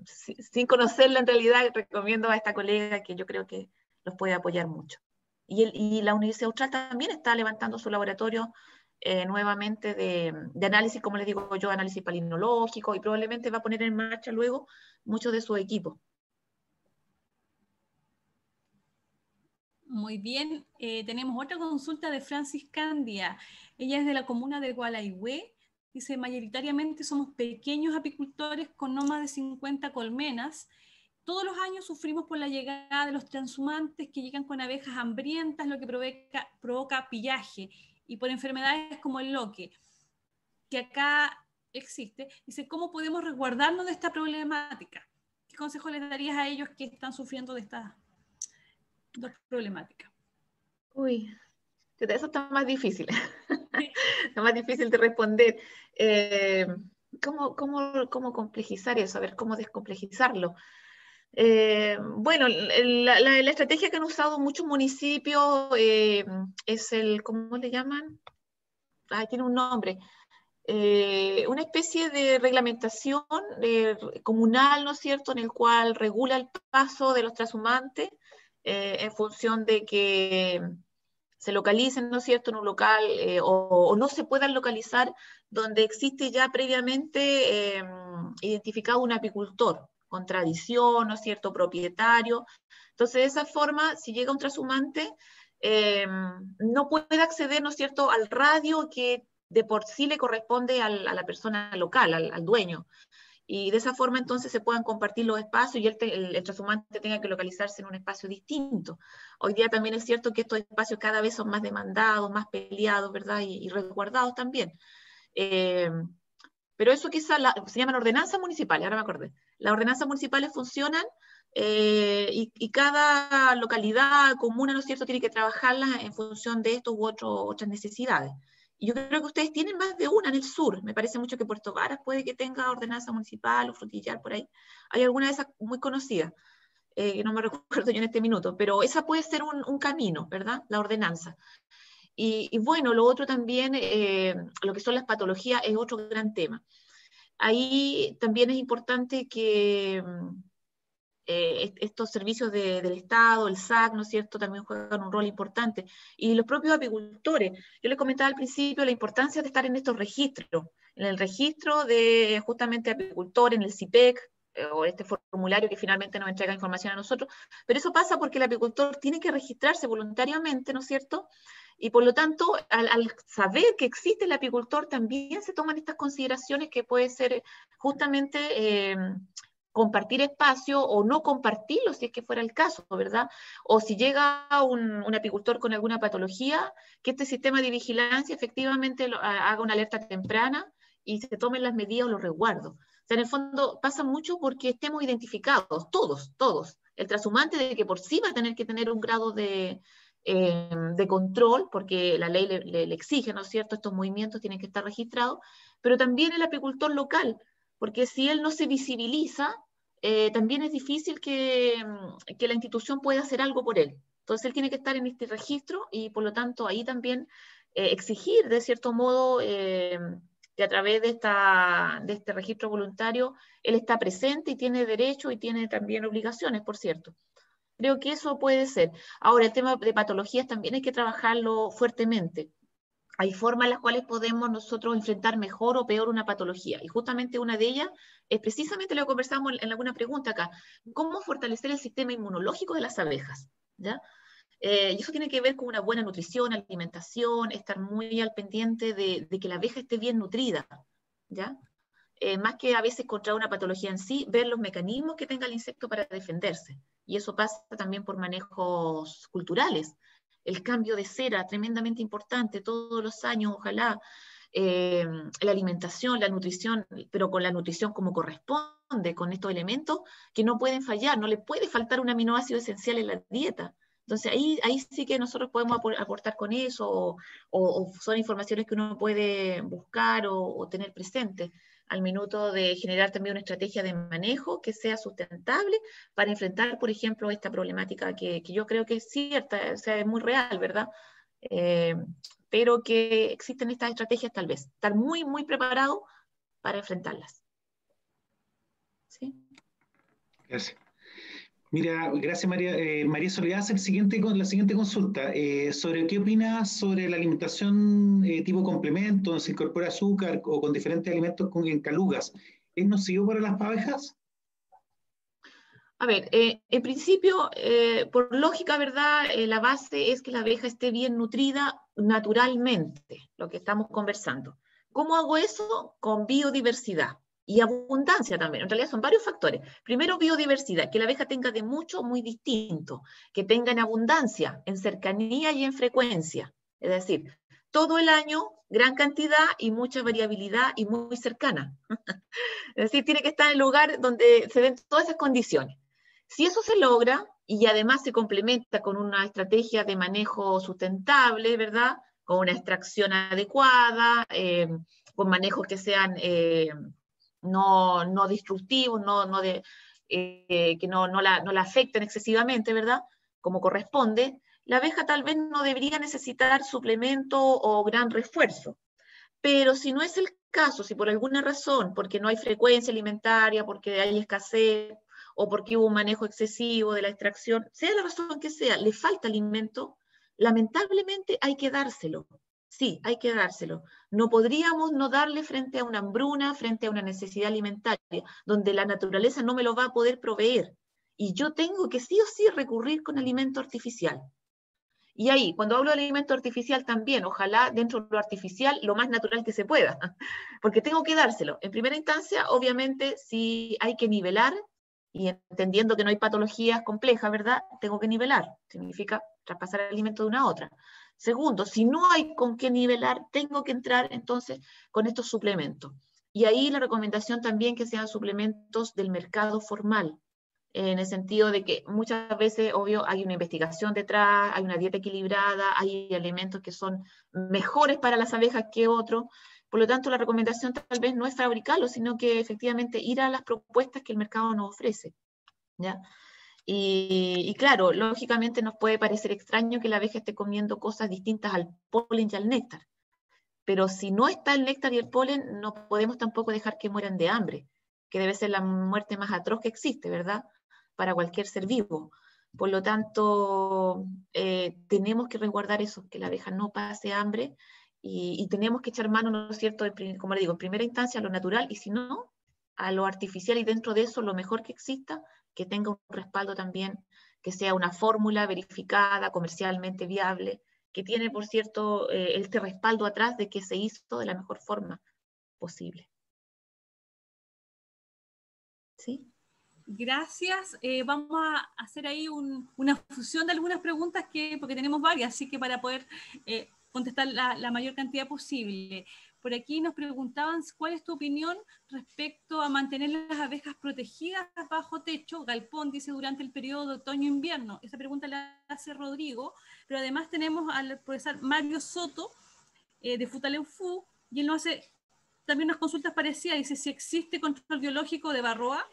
B: sin conocerla en realidad, recomiendo a esta colega que yo creo que los puede apoyar mucho. Y la Universidad Austral también está levantando su laboratorio nuevamente de análisis, como les digo yo, análisis palinológico, y probablemente va a poner en marcha luego muchos de sus equipos.
A: Muy bien, tenemos otra consulta de Francis Candia. Ella es de la comuna de Gualaihue. Dice, mayoritariamente somos pequeños apicultores con no más de 50 colmenas. Todos los años sufrimos por la llegada de los transhumantes que llegan con abejas hambrientas, lo que provoca pillaje, y por enfermedades como el loque, que acá existe. Dice, ¿cómo podemos resguardarnos de esta problemática? ¿Qué consejo les darías a ellos que están sufriendo de estas dos problemáticas?
B: Uy, eso está más difícil. Está más difícil de responder. ¿Cómo complejizar eso? A ver, ¿cómo descomplejizarlo? Bueno, la estrategia que han usado muchos municipios es ¿cómo le llaman? Tiene un nombre. Una especie de reglamentación comunal, ¿no es cierto?, en el cual regula el paso de los transhumantes en función de que se localicen, ¿no es cierto?, en un local o no se puedan localizar donde existe ya previamente identificado un apicultor con tradición, ¿no es cierto?, propietario. Entonces, de esa forma, si llega un transhumante, no puede acceder, ¿no es cierto?, al radio que de por sí le corresponde a la persona local, al dueño. Y de esa forma entonces se puedan compartir los espacios y el transhumante tenga que localizarse en un espacio distinto. Hoy día también es cierto que estos espacios cada vez son más demandados, más peleados, ¿verdad? Y resguardados también. Pero eso quizás se llaman ordenanzas municipales, ahora me acordé. Las ordenanzas municipales funcionan y cada localidad, comuna, ¿no es cierto?, tiene que trabajarlas en función de estos u otras necesidades. Y yo creo que ustedes tienen más de una en el sur. Me parece mucho que Puerto Varas puede que tenga ordenanza municipal o Frutillar por ahí. Hay alguna de esas muy conocidas, que no me recuerdo yo en este minuto, pero esa puede ser un camino, ¿verdad? La ordenanza. Y bueno, lo otro también, lo que son las patologías, es otro gran tema. Ahí también es importante que estos servicios del Estado, el SAC, ¿no es cierto?, también juegan un rol importante. Y los propios apicultores. Yo les comentaba al principio la importancia de estar en estos registros, en el registro de justamente apicultores, en el CIPEC, o este formulario que finalmente nos entrega información a nosotros, pero eso pasa porque el apicultor tiene que registrarse voluntariamente, ¿no es cierto?, y por lo tanto, al saber que existe el apicultor, también se toman estas consideraciones que puede ser justamente compartir espacio o no compartirlo si es que fuera el caso, ¿verdad? O si llega un apicultor con alguna patología, que este sistema de vigilancia efectivamente haga una alerta temprana y se tomen las medidas o los resguardos. O sea, en el fondo pasa mucho porque estemos identificados, todos. El trashumante de que por sí va a tener que tener un grado de control, porque la ley le exige, ¿no es cierto?, estos movimientos tienen que estar registrados, pero también el apicultor local, porque si él no se visibiliza, también es difícil que la institución pueda hacer algo por él. Entonces él tiene que estar en este registro y por lo tanto ahí también exigir de cierto modo que a través de este registro voluntario él está presente y tiene derecho y tiene también obligaciones, por cierto. Creo que eso puede ser. Ahora, el tema de patologías también hay que trabajarlo fuertemente. Hay formas en las cuales podemos nosotros enfrentar mejor o peor una patología. Y justamente una de ellas es precisamente lo que conversamos en alguna pregunta acá. ¿Cómo fortalecer el sistema inmunológico de las abejas? ¿Ya? Y eso tiene que ver con una buena nutrición, alimentación, estar muy al pendiente de que la abeja esté bien nutrida. ¿Ya? Más que a veces contra una patología en sí, ver los mecanismos que tenga el insecto para defenderse. Y eso pasa también por manejos culturales. El cambio de cera, tremendamente importante, todos los años, ojalá. La alimentación, la nutrición, pero con la nutrición como corresponde, con estos elementos que no pueden fallar, no le puede faltar un aminoácido esencial en la dieta. Entonces ahí sí que nosotros podemos aportar con eso, o son informaciones que uno puede buscar o tener presente al minuto de generar también una estrategia de manejo que sea sustentable para enfrentar, por ejemplo, esta problemática que yo creo que es cierta, o sea, es muy real, ¿verdad? Pero que existen estas estrategias tal vez. Estar muy, muy preparado para enfrentarlas. ¿Sí?
C: Gracias. Mira, gracias María. María Soledad hace la siguiente consulta. ¿Sobre qué opinas sobre la alimentación tipo complemento, donde se incorpora azúcar o con diferentes alimentos en calugas? ¿Es nocivo para las abejas?
B: A ver, en principio, por lógica, ¿verdad? La base es que la abeja esté bien nutrida naturalmente, lo que estamos conversando. ¿Cómo hago eso? Con biodiversidad y abundancia también. En realidad son varios factores. Primero, biodiversidad, que la abeja tenga de mucho muy distinto, que tenga en abundancia, en cercanía y en frecuencia. Es decir, todo el año, gran cantidad y mucha variabilidad y muy cercana. Es decir, tiene que estar en el lugar donde se den todas esas condiciones. Si eso se logra, y además se complementa con una estrategia de manejo sustentable, ¿verdad? Con una extracción adecuada, con manejos que sean no destructivos, que no la afecten excesivamente, ¿verdad? Como corresponde, la abeja tal vez no debería necesitar suplemento o gran refuerzo. Pero si no es el caso, si por alguna razón, porque no hay frecuencia alimentaria, porque hay escasez, o porque hubo un manejo excesivo de la extracción, sea la razón que sea, le falta alimento, lamentablemente hay que dárselo. Sí, hay que dárselo. No podríamos no darle frente a una hambruna, frente a una necesidad alimentaria, donde la naturaleza no me lo va a poder proveer. Y yo tengo que sí o sí recurrir con alimento artificial. Y ahí, cuando hablo de alimento artificial también, ojalá dentro de lo artificial, lo más natural que se pueda, porque tengo que dárselo. En primera instancia, obviamente, si hay que nivelar, y entendiendo que no hay patologías complejas, ¿verdad? Tengo que nivelar, significa traspasar el alimento de una a otra. Segundo, si no hay con qué nivelar, tengo que entrar entonces con estos suplementos. Y ahí la recomendación también que sean suplementos del mercado formal, en el sentido de que muchas veces, obvio, hay una investigación detrás, hay una dieta equilibrada, hay alimentos que son mejores para las abejas que otros. Por lo tanto, la recomendación tal vez no es fabricarlo, sino que efectivamente ir a las propuestas que el mercado nos ofrece, ¿ya? Y claro, lógicamente nos puede parecer extraño que la abeja esté comiendo cosas distintas al polen y al néctar, pero si no está el néctar y el polen, no podemos tampoco dejar que mueran de hambre, que debe ser la muerte más atroz que existe, ¿verdad? Para cualquier ser vivo. Por lo tanto, tenemos que resguardar eso, que la abeja no pase hambre, y tenemos que echar mano, ¿no es cierto?, como le digo, en primera instancia a lo natural, y si no, a lo artificial, y dentro de eso lo mejor que exista, que tenga un respaldo también, que sea una fórmula verificada, comercialmente viable, que tiene, por cierto, este respaldo atrás de que se hizo de la mejor forma posible. ¿Sí?
A: Gracias. Vamos a hacer ahí una fusión de algunas preguntas, porque tenemos varias, así que para poder contestar la mayor cantidad posible. Por aquí nos preguntaban cuál es tu opinión respecto a mantener las abejas protegidas bajo techo, galpón, dice, durante el periodo de otoño-invierno. Esa pregunta la hace Rodrigo, pero además tenemos al profesor Mario Soto de Futaleufú, y él nos hace también unas consultas parecidas. Dice si existe control biológico de varroa,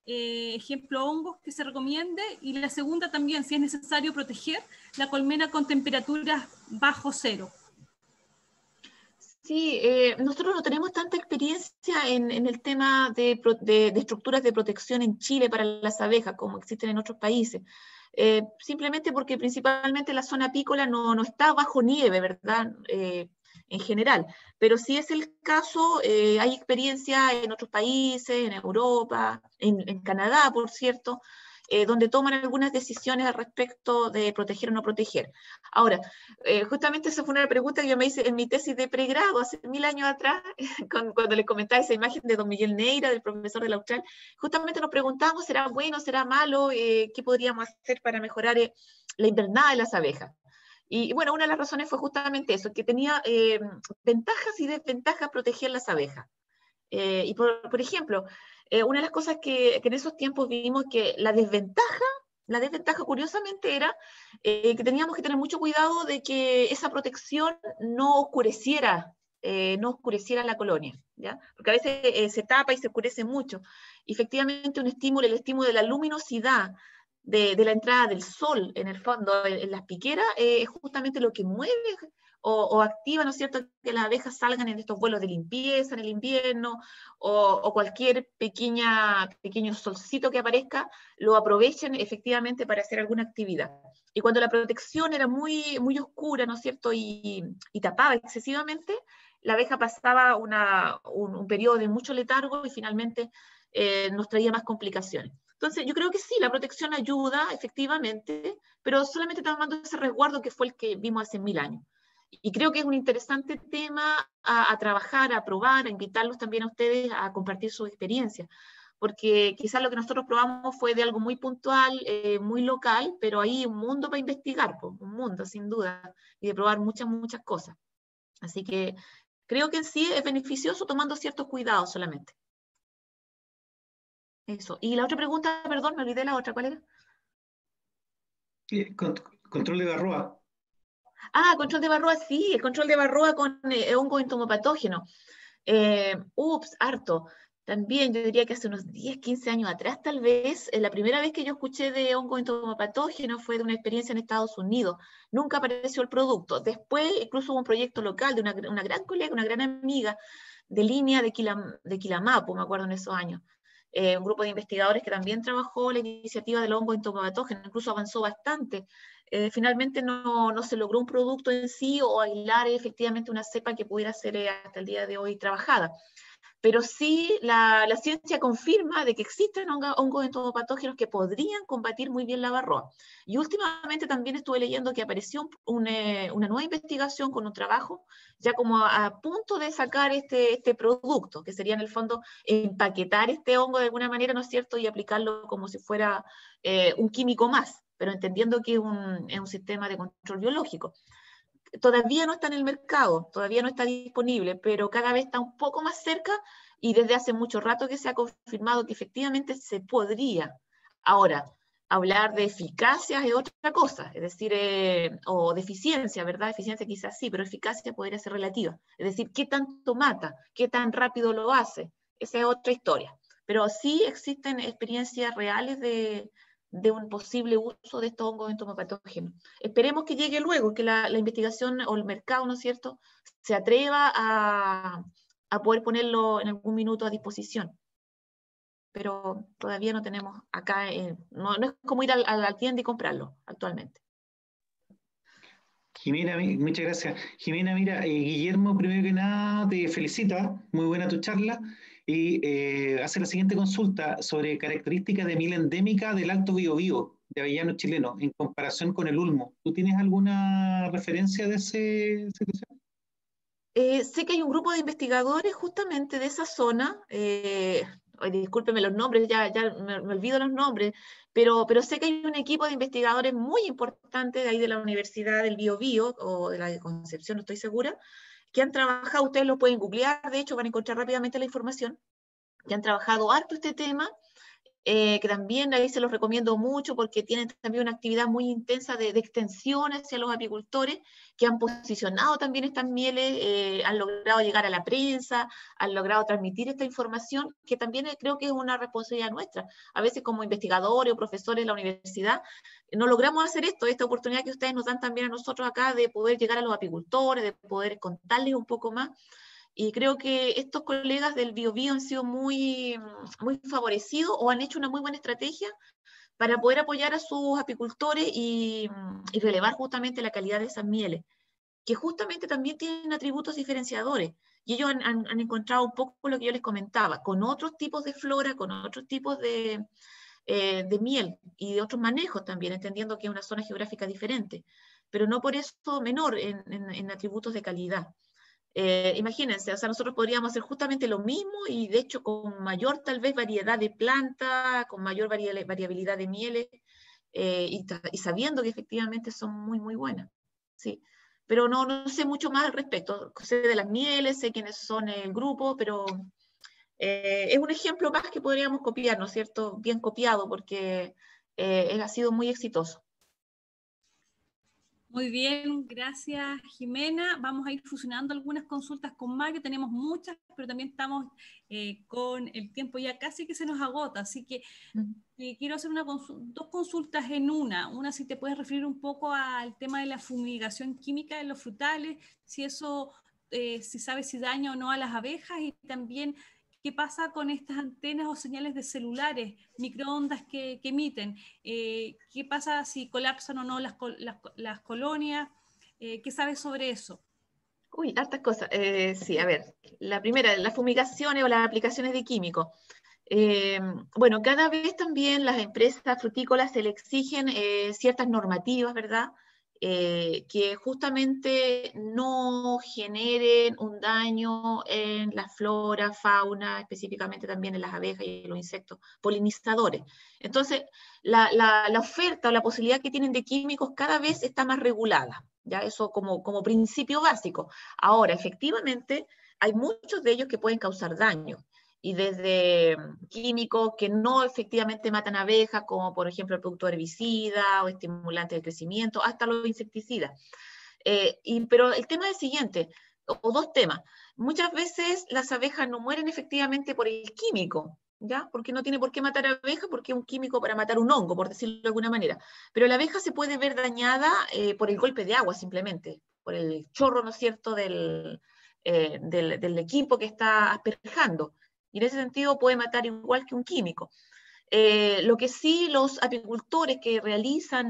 A: ejemplo hongos que se recomiende, y la segunda también, si es necesario proteger la colmena con temperaturas bajo cero.
B: Sí, nosotros no tenemos tanta experiencia en el tema de estructuras de protección en Chile para las abejas, como existen en otros países. Simplemente porque principalmente la zona apícola no está bajo nieve, ¿verdad? En general. Pero sí es el caso, hay experiencia en otros países, en Europa, en Canadá, por cierto, donde toman algunas decisiones al respecto de proteger o no proteger. Ahora, justamente esa fue una pregunta que yo me hice en mi tesis de pregrado hace 1000 años atrás, cuando les comentaba esa imagen de don Miguel Neira, del profesor de la Austral. Justamente nos preguntamos, ¿será bueno, será malo? ¿Qué podríamos hacer para mejorar la invernada de las abejas? Y bueno, una de las razones fue justamente eso, que tenía ventajas y desventajas proteger las abejas. Y por ejemplo, una de las cosas que en esos tiempos vimos que la desventaja curiosamente era que teníamos que tener mucho cuidado de que esa protección no oscureciera la colonia, ¿ya? Porque a veces se tapa y se oscurece mucho. Y efectivamente el estímulo de la luminosidad de la entrada del sol, en el fondo, en las piqueras, es justamente lo que mueve o activa, ¿no es cierto?, que las abejas salgan en estos vuelos de limpieza en el invierno, o cualquier pequeño solcito que aparezca, lo aprovechen efectivamente para hacer alguna actividad. Y cuando la protección era muy, muy oscura, ¿no es cierto?, y tapaba excesivamente, la abeja pasaba un periodo de mucho letargo y finalmente nos traía más complicaciones. Entonces, yo creo que sí, la protección ayuda, efectivamente, pero solamente tomando ese resguardo que fue el que vimos hace 1000 años. Y creo que es un interesante tema a trabajar, a probar, a invitarlos también a ustedes a compartir su experiencia, porque quizás lo que nosotros probamos fue de algo muy puntual, muy local, pero hay un mundo para investigar, un mundo sin duda, y de probar muchas, muchas cosas. Así que creo que en sí es beneficioso tomando ciertos cuidados solamente. Eso. Y la otra pregunta, perdón, me olvidé la otra, ¿cuál era?
C: Sí, control de varroa.
B: Control de varroa, sí, el control de varroa con hongos entomopatógenos. Harto. También yo diría que hace unos 10, 15 años atrás, tal vez, la primera vez que yo escuché de hongos entomopatógenos fue de una experiencia en Estados Unidos. Nunca apareció el producto. Después, incluso hubo un proyecto local de una gran colega, una gran amiga de línea de Quilamapo, me acuerdo en esos años. Un grupo de investigadores que también trabajó la iniciativa del hongo entomopatógeno, incluso avanzó bastante. Finalmente no se logró un producto en sí o aislar efectivamente una cepa que pudiera ser hasta el día de hoy trabajada. Pero sí la ciencia confirma de que existen hongos entomopatógenos que podrían combatir muy bien la varroa. Y últimamente también estuve leyendo que apareció una nueva investigación con un trabajo ya como a punto de sacar este producto, que sería en el fondo empaquetar este hongo de alguna manera, ¿no es cierto?, y aplicarlo como si fuera un químico más, pero entendiendo que es un sistema de control biológico. Todavía no está en el mercado, todavía no está disponible, pero cada vez está un poco más cerca y desde hace mucho rato que se ha confirmado que efectivamente se podría. Ahora, hablar de eficacia es otra cosa, es decir, o de eficiencia, ¿verdad? Eficiencia quizás sí, pero eficacia podría ser relativa. Es decir, ¿qué tanto mata? ¿Qué tan rápido lo hace? Esa es otra historia. Pero sí existen experiencias reales de un posible uso de estos hongos entomopatógenos. Esperemos que llegue luego, que la investigación o el mercado, ¿no es cierto?, se atreva a poder ponerlo en algún minuto a disposición. Pero todavía no tenemos acá, no es como ir a la tienda y comprarlo actualmente.
C: Jimena, muchas gracias. Jimena, mira, Guillermo, primero que nada, te felicita, muy buena tu charla, y hace la siguiente consulta sobre características de miel endémica del Alto Biobío, de avellano chileno, en comparación con el ulmo. ¿Tú tienes alguna referencia de esa situación?
B: Sé que hay un grupo de investigadores justamente de esa zona, discúlpeme los nombres, ya me olvido los nombres, pero sé que hay un equipo de investigadores muy importante de ahí de la Universidad del Biobío, o de la de Concepción, no estoy segura, que han trabajado, ustedes lo pueden googlear, de hecho van a encontrar rápidamente la información, que han trabajado harto este tema, que también ahí se los recomiendo mucho porque tienen también una actividad muy intensa de extensión hacia los apicultores, que han posicionado también estas mieles, han logrado llegar a la prensa, han logrado transmitir esta información, que también creo que es una responsabilidad nuestra. A veces como investigadores o profesores de la universidad, no logramos hacer esta oportunidad que ustedes nos dan también a nosotros acá de poder llegar a los apicultores, de poder contarles un poco más. Y creo que estos colegas del Biobío han sido muy favorecidos o han hecho una muy buena estrategia para poder apoyar a sus apicultores y relevar justamente la calidad de esas mieles, que justamente también tienen atributos diferenciadores. Y ellos han encontrado un poco lo que yo les comentaba, con otros tipos de flora, con otros tipos de miel y de otros manejos también, entendiendo que es una zona geográfica diferente, pero no por eso menor en atributos de calidad. Imagínense, o sea, nosotros podríamos hacer justamente lo mismo y de hecho con mayor tal vez variedad de plantas, con mayor variabilidad de mieles, y sabiendo que efectivamente son muy buenas. Sí. Pero no sé mucho más al respecto. Sé de las mieles, sé quiénes son el grupo, pero es un ejemplo más que podríamos copiar, ¿no es cierto? Bien copiado, porque ha sido muy exitoso.
A: Muy bien, gracias Jimena. Vamos a ir fusionando algunas consultas con Mario, tenemos muchas, pero también estamos con el tiempo ya casi que se nos agota, así que quiero hacer dos consultas en una. Una, si te puedes referir un poco al tema de la fumigación química de los frutales, si eso, si sabes si daña o no a las abejas, y también qué pasa con estas antenas o señales de celulares, microondas que emiten, qué pasa si colapsan o no las colonias, qué sabes sobre eso.
B: Uy, hartas cosas. Sí, a ver, la primera, las fumigaciones o las aplicaciones de químicos. Bueno, cada vez también las empresas frutícolas se le exigen ciertas normativas, ¿verdad? Que justamente no generen un daño en la flora, fauna, específicamente también en las abejas y los insectos polinizadores. Entonces, la oferta o la posibilidad que tienen de químicos cada vez está más regulada, ¿ya? Eso como principio básico. Ahora, efectivamente, hay muchos de ellos que pueden causar daño, y desde químicos que no efectivamente matan abejas, como por ejemplo el producto herbicida o estimulante de crecimiento, hasta los insecticidas. Pero el tema es el siguiente, o dos temas. Muchas veces las abejas no mueren efectivamente por el químico, ¿ya? Porque no tiene por qué matar abejas, porque es un químico para matar un hongo, por decirlo de alguna manera. Pero la abeja se puede ver dañada por el golpe de agua simplemente, por el chorro, ¿no es cierto?, del equipo que está asperjando. Y en ese sentido puede matar igual que un químico. Lo que sí, los apicultores que realizan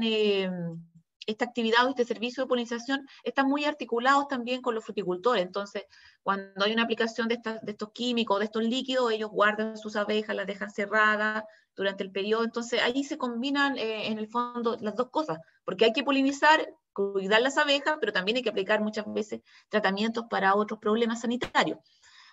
B: esta actividad o este servicio de polinización están muy articulados también con los fruticultores. Entonces, cuando hay una aplicación de estos químicos, de estos líquidos, ellos guardan sus abejas, las dejan cerradas durante el periodo. Entonces, ahí se combinan en el fondo las dos cosas, porque hay que polinizar, cuidar las abejas, pero también hay que aplicar muchas veces tratamientos para otros problemas sanitarios.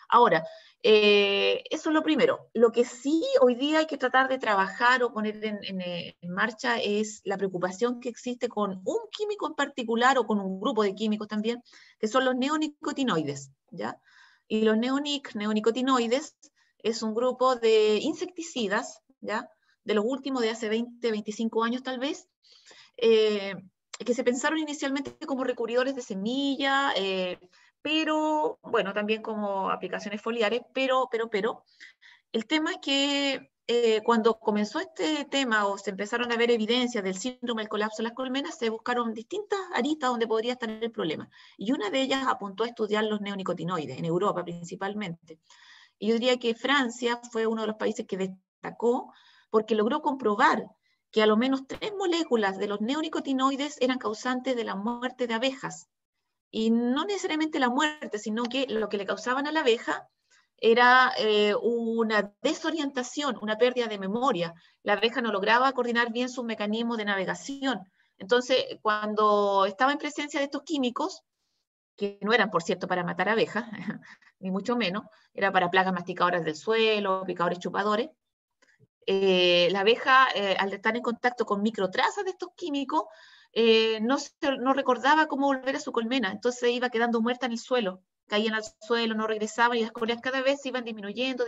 B: Ahora, eso es lo primero. Lo que sí hoy día hay que tratar de trabajar o poner en marcha es la preocupación que existe con un químico en particular o con un grupo de químicos también, que son los neonicotinoides, ¿ya? Y los neonicotinoides, es un grupo de insecticidas, ¿ya? De los últimos de hace 20, 25 años tal vez, que se pensaron inicialmente como recubridores de semilla, pero, bueno, también como aplicaciones foliares, pero, el tema es que cuando comenzó este tema o se empezaron a ver evidencias del síndrome del colapso de las colmenas, se buscaron distintas aristas donde podría estar el problema. Y una de ellas apuntó a estudiar los neonicotinoides, en Europa principalmente. Y yo diría que Francia fue uno de los países que destacó porque logró comprobar que a lo menos 3 moléculas de los neonicotinoides eran causantes de la muerte de abejas. Y no necesariamente la muerte, sino que lo que le causaban a la abeja era una desorientación, una pérdida de memoria. La abeja no lograba coordinar bien sus mecanismos de navegación. Entonces, cuando estaba en presencia de estos químicos, que no eran, por cierto, para matar abejas, ni mucho menos, era para plagas masticadoras del suelo, picadores chupadores, la abeja, al estar en contacto con microtrazas de estos químicos, no recordaba cómo volver a su colmena, entonces iba quedando muerta en el suelo, caían al suelo, no regresaban y las colonias cada vez se iban disminuyendo.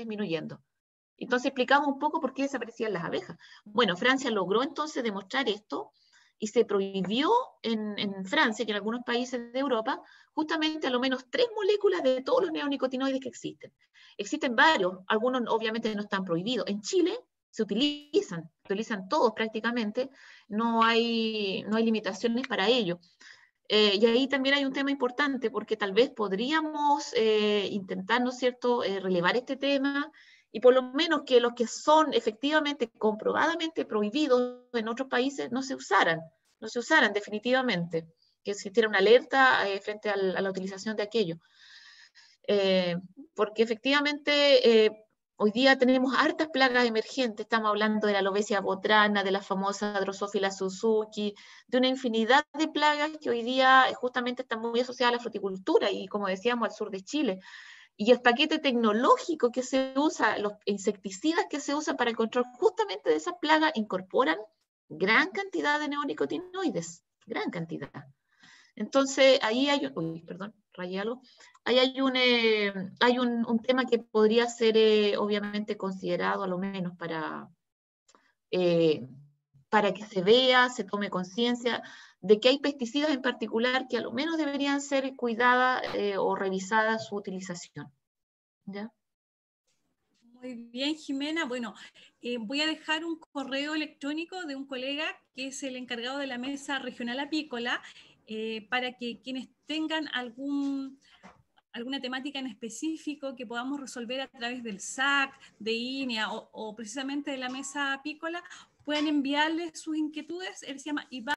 B: Entonces explicamos un poco por qué desaparecían las abejas. Bueno, Francia logró entonces demostrar esto y se prohibió en Francia y en algunos países de Europa justamente a lo menos 3 moléculas de todos los neonicotinoides que existen. Existen varios, algunos obviamente no están prohibidos. En Chile se utilizan todos prácticamente, no hay limitaciones para ello. Y ahí también hay un tema importante, porque tal vez podríamos intentar, ¿no es cierto?, relevar este tema, y por lo menos que los que son efectivamente, comprobadamente prohibidos en otros países no se usaran definitivamente, que existiera una alerta frente a la utilización de aquello. Porque efectivamente hoy día tenemos hartas plagas emergentes, estamos hablando de la alopecia botrana, de la famosa Drosophila Suzuki, de una infinidad de plagas que hoy día justamente están muy asociadas a la fruticultura y, como decíamos, al sur de Chile. Y el paquete tecnológico que se usa, los insecticidas que se usan para el control justamente de esas plagas, incorporan gran cantidad de neonicotinoides, gran cantidad. Entonces, ahí hay, perdón, rayé algo. Ahí hay un tema que podría ser obviamente considerado, a lo menos para que se vea, se tome conciencia de que hay pesticidas en particular que a lo menos deberían ser cuidadas o revisada su utilización. ¿Ya?
A: Muy bien, Jimena. Bueno, voy a dejar un correo electrónico de un colega que es el encargado de la mesa regional apícola para que quienes tengan alguna temática en específico que podamos resolver a través del SAC, de INEA o precisamente de la mesa apícola, puedan enviarle sus inquietudes. Él se llama Iván.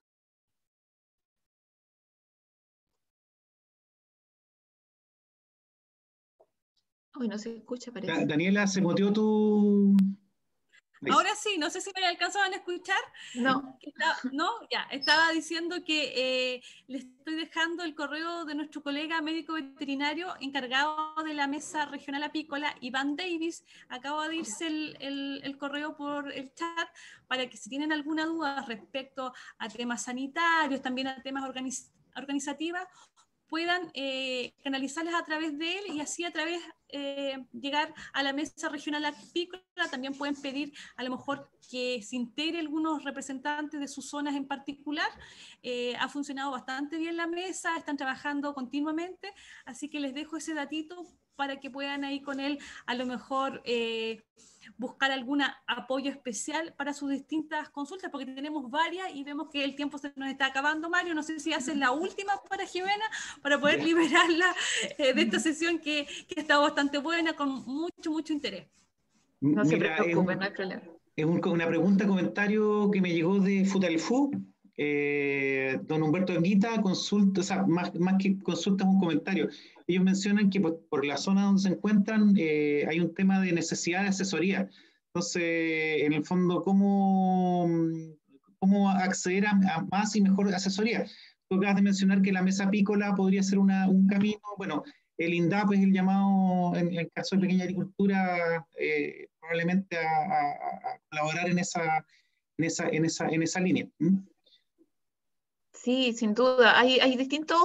B: Uy, no se escucha, parece.
C: Daniela, ¿se muteó tu...?
A: Ahora sí, no sé si me alcanzaban a escuchar.
B: No.
A: No, ya, estaba diciendo que le estoy dejando el correo de nuestro colega médico veterinario encargado de la mesa regional apícola, Iván Davis. Acabo de irse el correo por el chat para que si tienen alguna duda respecto a temas sanitarios, también a temas organizativos, puedan canalizarlas a través de él y así a través llegar a la mesa regional apícola. También pueden pedir a lo mejor que se integre algunos representantes de sus zonas en particular. Ha funcionado bastante bien la mesa, están trabajando continuamente, así que les dejo ese datito para que puedan ahí con él a lo mejor buscar algún apoyo especial para sus distintas consultas, porque tenemos varias y vemos que el tiempo se nos está acabando, Mario. No sé si haces la última para Jimena, para poder liberarla de esta sesión que ha estado bastante buena, con mucho interés.
B: No se preocupen, no hay problema.
C: Es una pregunta, comentario que me llegó de Futalfu. Don Humberto Anguita consulta, o sea, más que consulta, es un comentario. Ellos mencionan que por la zona donde se encuentran hay un tema de necesidad de asesoría. Entonces, en el fondo, ¿cómo acceder a más y mejor asesoría? Tú acabas de mencionar que la mesa apícola podría ser un camino. Bueno, el INDAP es el llamado, en el caso de pequeña agricultura, probablemente a colaborar en esa línea.
B: Sí, sin duda. Hay distintos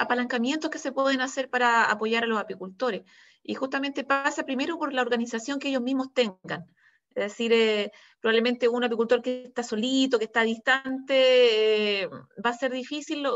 B: apalancamientos que se pueden hacer para apoyar a los apicultores. y justamente pasa primero por la organización que ellos mismos tengan. Es decir, probablemente un apicultor que está solito, que está distante, va a ser difícil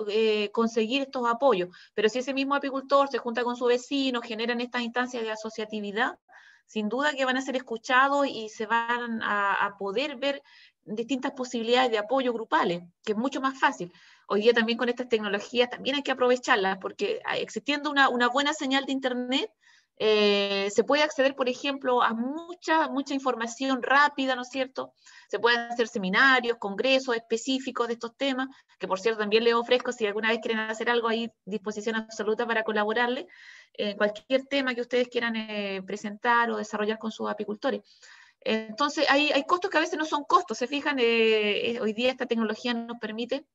B: conseguir estos apoyos, pero si ese mismo apicultor se junta con su vecino, generan estas instancias de asociatividad, sin duda que van a ser escuchados y se van a poder ver distintas posibilidades de apoyo grupales, que es mucho más fácil. Hoy día también con estas tecnologías también hay que aprovecharlas, porque existiendo una buena señal de internet, se puede acceder, por ejemplo, a mucha información rápida, ¿no es cierto? Se pueden hacer seminarios, congresos específicos de estos temas, que por cierto también les ofrezco, si alguna vez quieren hacer algo, ahí disposición absoluta para colaborarles, cualquier tema que ustedes quieran presentar o desarrollar con sus apicultores. Entonces, hay costos que a veces no son costos, se fijan, hoy día esta tecnología nos permite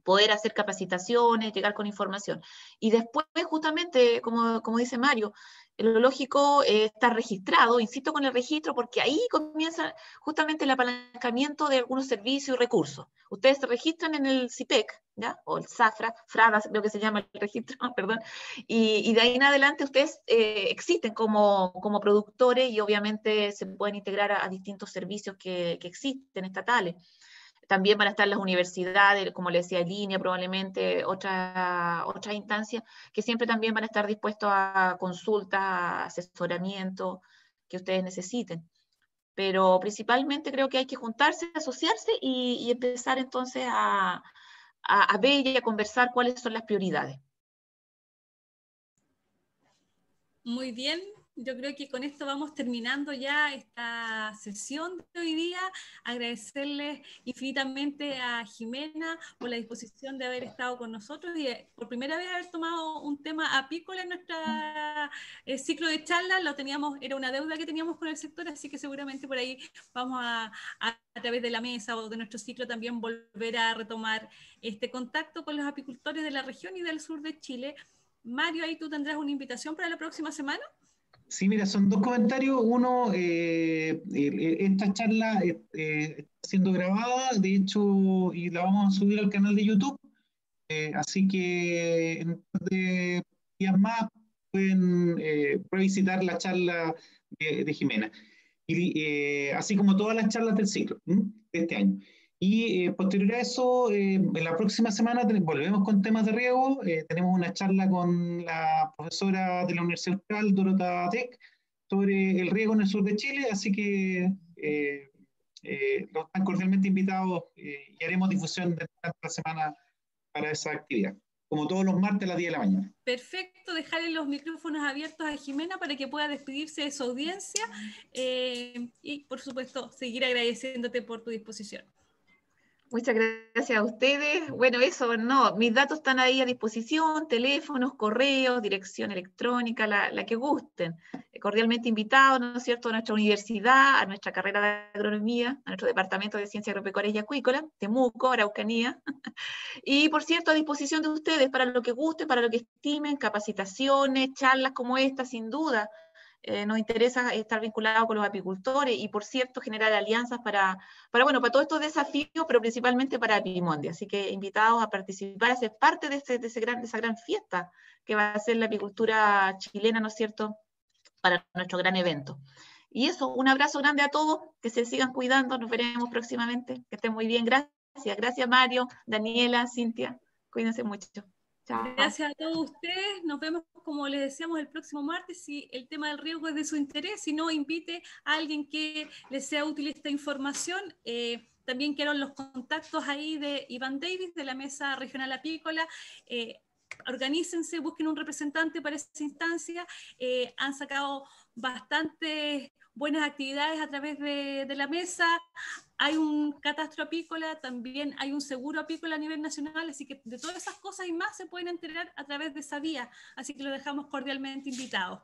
B: poder hacer capacitaciones, llegar con información. Y después, justamente, como dice Mario, lo lógico está registrado, insisto con el registro, porque ahí comienza justamente el apalancamiento de algunos servicios y recursos. Ustedes se registran en el CIPEC, ¿ya? O el SAFRA, FRADA, creo que se llama el registro, perdón, y de ahí en adelante ustedes existen como productores y obviamente se pueden integrar a distintos servicios que existen estatales. También van a estar las universidades, como les decía, en línea, probablemente otras instancias, que siempre también van a estar dispuestos a consultas, a asesoramiento que ustedes necesiten. Pero principalmente creo que hay que juntarse, asociarse y empezar entonces a ver y a conversar cuáles son las prioridades.
A: Muy bien, yo creo que con esto vamos terminando ya esta sesión de hoy día. Agradecerles infinitamente a Jimena por la disposición de haber estado con nosotros y por primera vez haber tomado un tema apícola en nuestro ciclo de charlas. Era una deuda que teníamos con el sector, así que seguramente por ahí vamos a través de la mesa o de nuestro ciclo también volver a retomar este contacto con los apicultores de la región y del sur de Chile. Mario, ahí tú tendrás una invitación para la próxima semana.
C: Sí, mira, son dos comentarios. Uno, esta charla está siendo grabada, de hecho, y la vamos a subir al canal de YouTube. Así que en un par de días más pueden revisitar la charla de Jimena. Y, así como todas las charlas del ciclo de este año. Y posterior a eso, en la próxima semana volvemos con temas de riego. Tenemos una charla con la profesora de la Universidad Austral, Dorota Tech, sobre el riego en el sur de Chile. Así que los están cordialmente invitados y haremos difusión de la semana para esa actividad, como todos los martes a las 10 de la mañana.
A: Perfecto, dejarle los micrófonos abiertos a Jimena para que pueda despedirse de su audiencia y, por supuesto, seguir agradeciéndote por tu disposición.
B: Muchas gracias a ustedes. Bueno, eso, no, mis datos están ahí a disposición, teléfonos, correos, dirección electrónica, la que gusten. Cordialmente invitados, ¿no es cierto?, a nuestra universidad, a nuestra carrera de agronomía, a nuestro departamento de ciencias agropecuarias y acuícolas, Temuco, Araucanía. Y, por cierto, a disposición de ustedes para lo que gusten, para lo que estimen, capacitaciones, charlas como esta, sin duda. Nos interesa estar vinculados con los apicultores y, por cierto, generar alianzas para todos estos desafíos, pero principalmente para Apimondia. Así que invitados a participar, a ser parte de esa gran fiesta que va a ser la apicultura chilena, ¿no es cierto?, para nuestro gran evento. Y eso, un abrazo grande a todos, que se sigan cuidando, nos veremos próximamente, que estén muy bien, gracias Mario, Daniela, Cintia, cuídense mucho. Chao.
A: Gracias a todos ustedes, nos vemos como les decíamos el próximo martes, si el tema del riego es de su interés, si no, invite a alguien que les sea útil esta información. También quiero los contactos ahí de Iván Davis, de la Mesa Regional Apícola. Organícense, busquen un representante para esa instancia. Han sacado bastantes buenas actividades a través de la mesa. Hay un catastro apícola, también hay un seguro apícola a nivel nacional, así que de todas esas cosas y más se pueden enterar a través de esa vía, así que lo dejamos cordialmente invitados.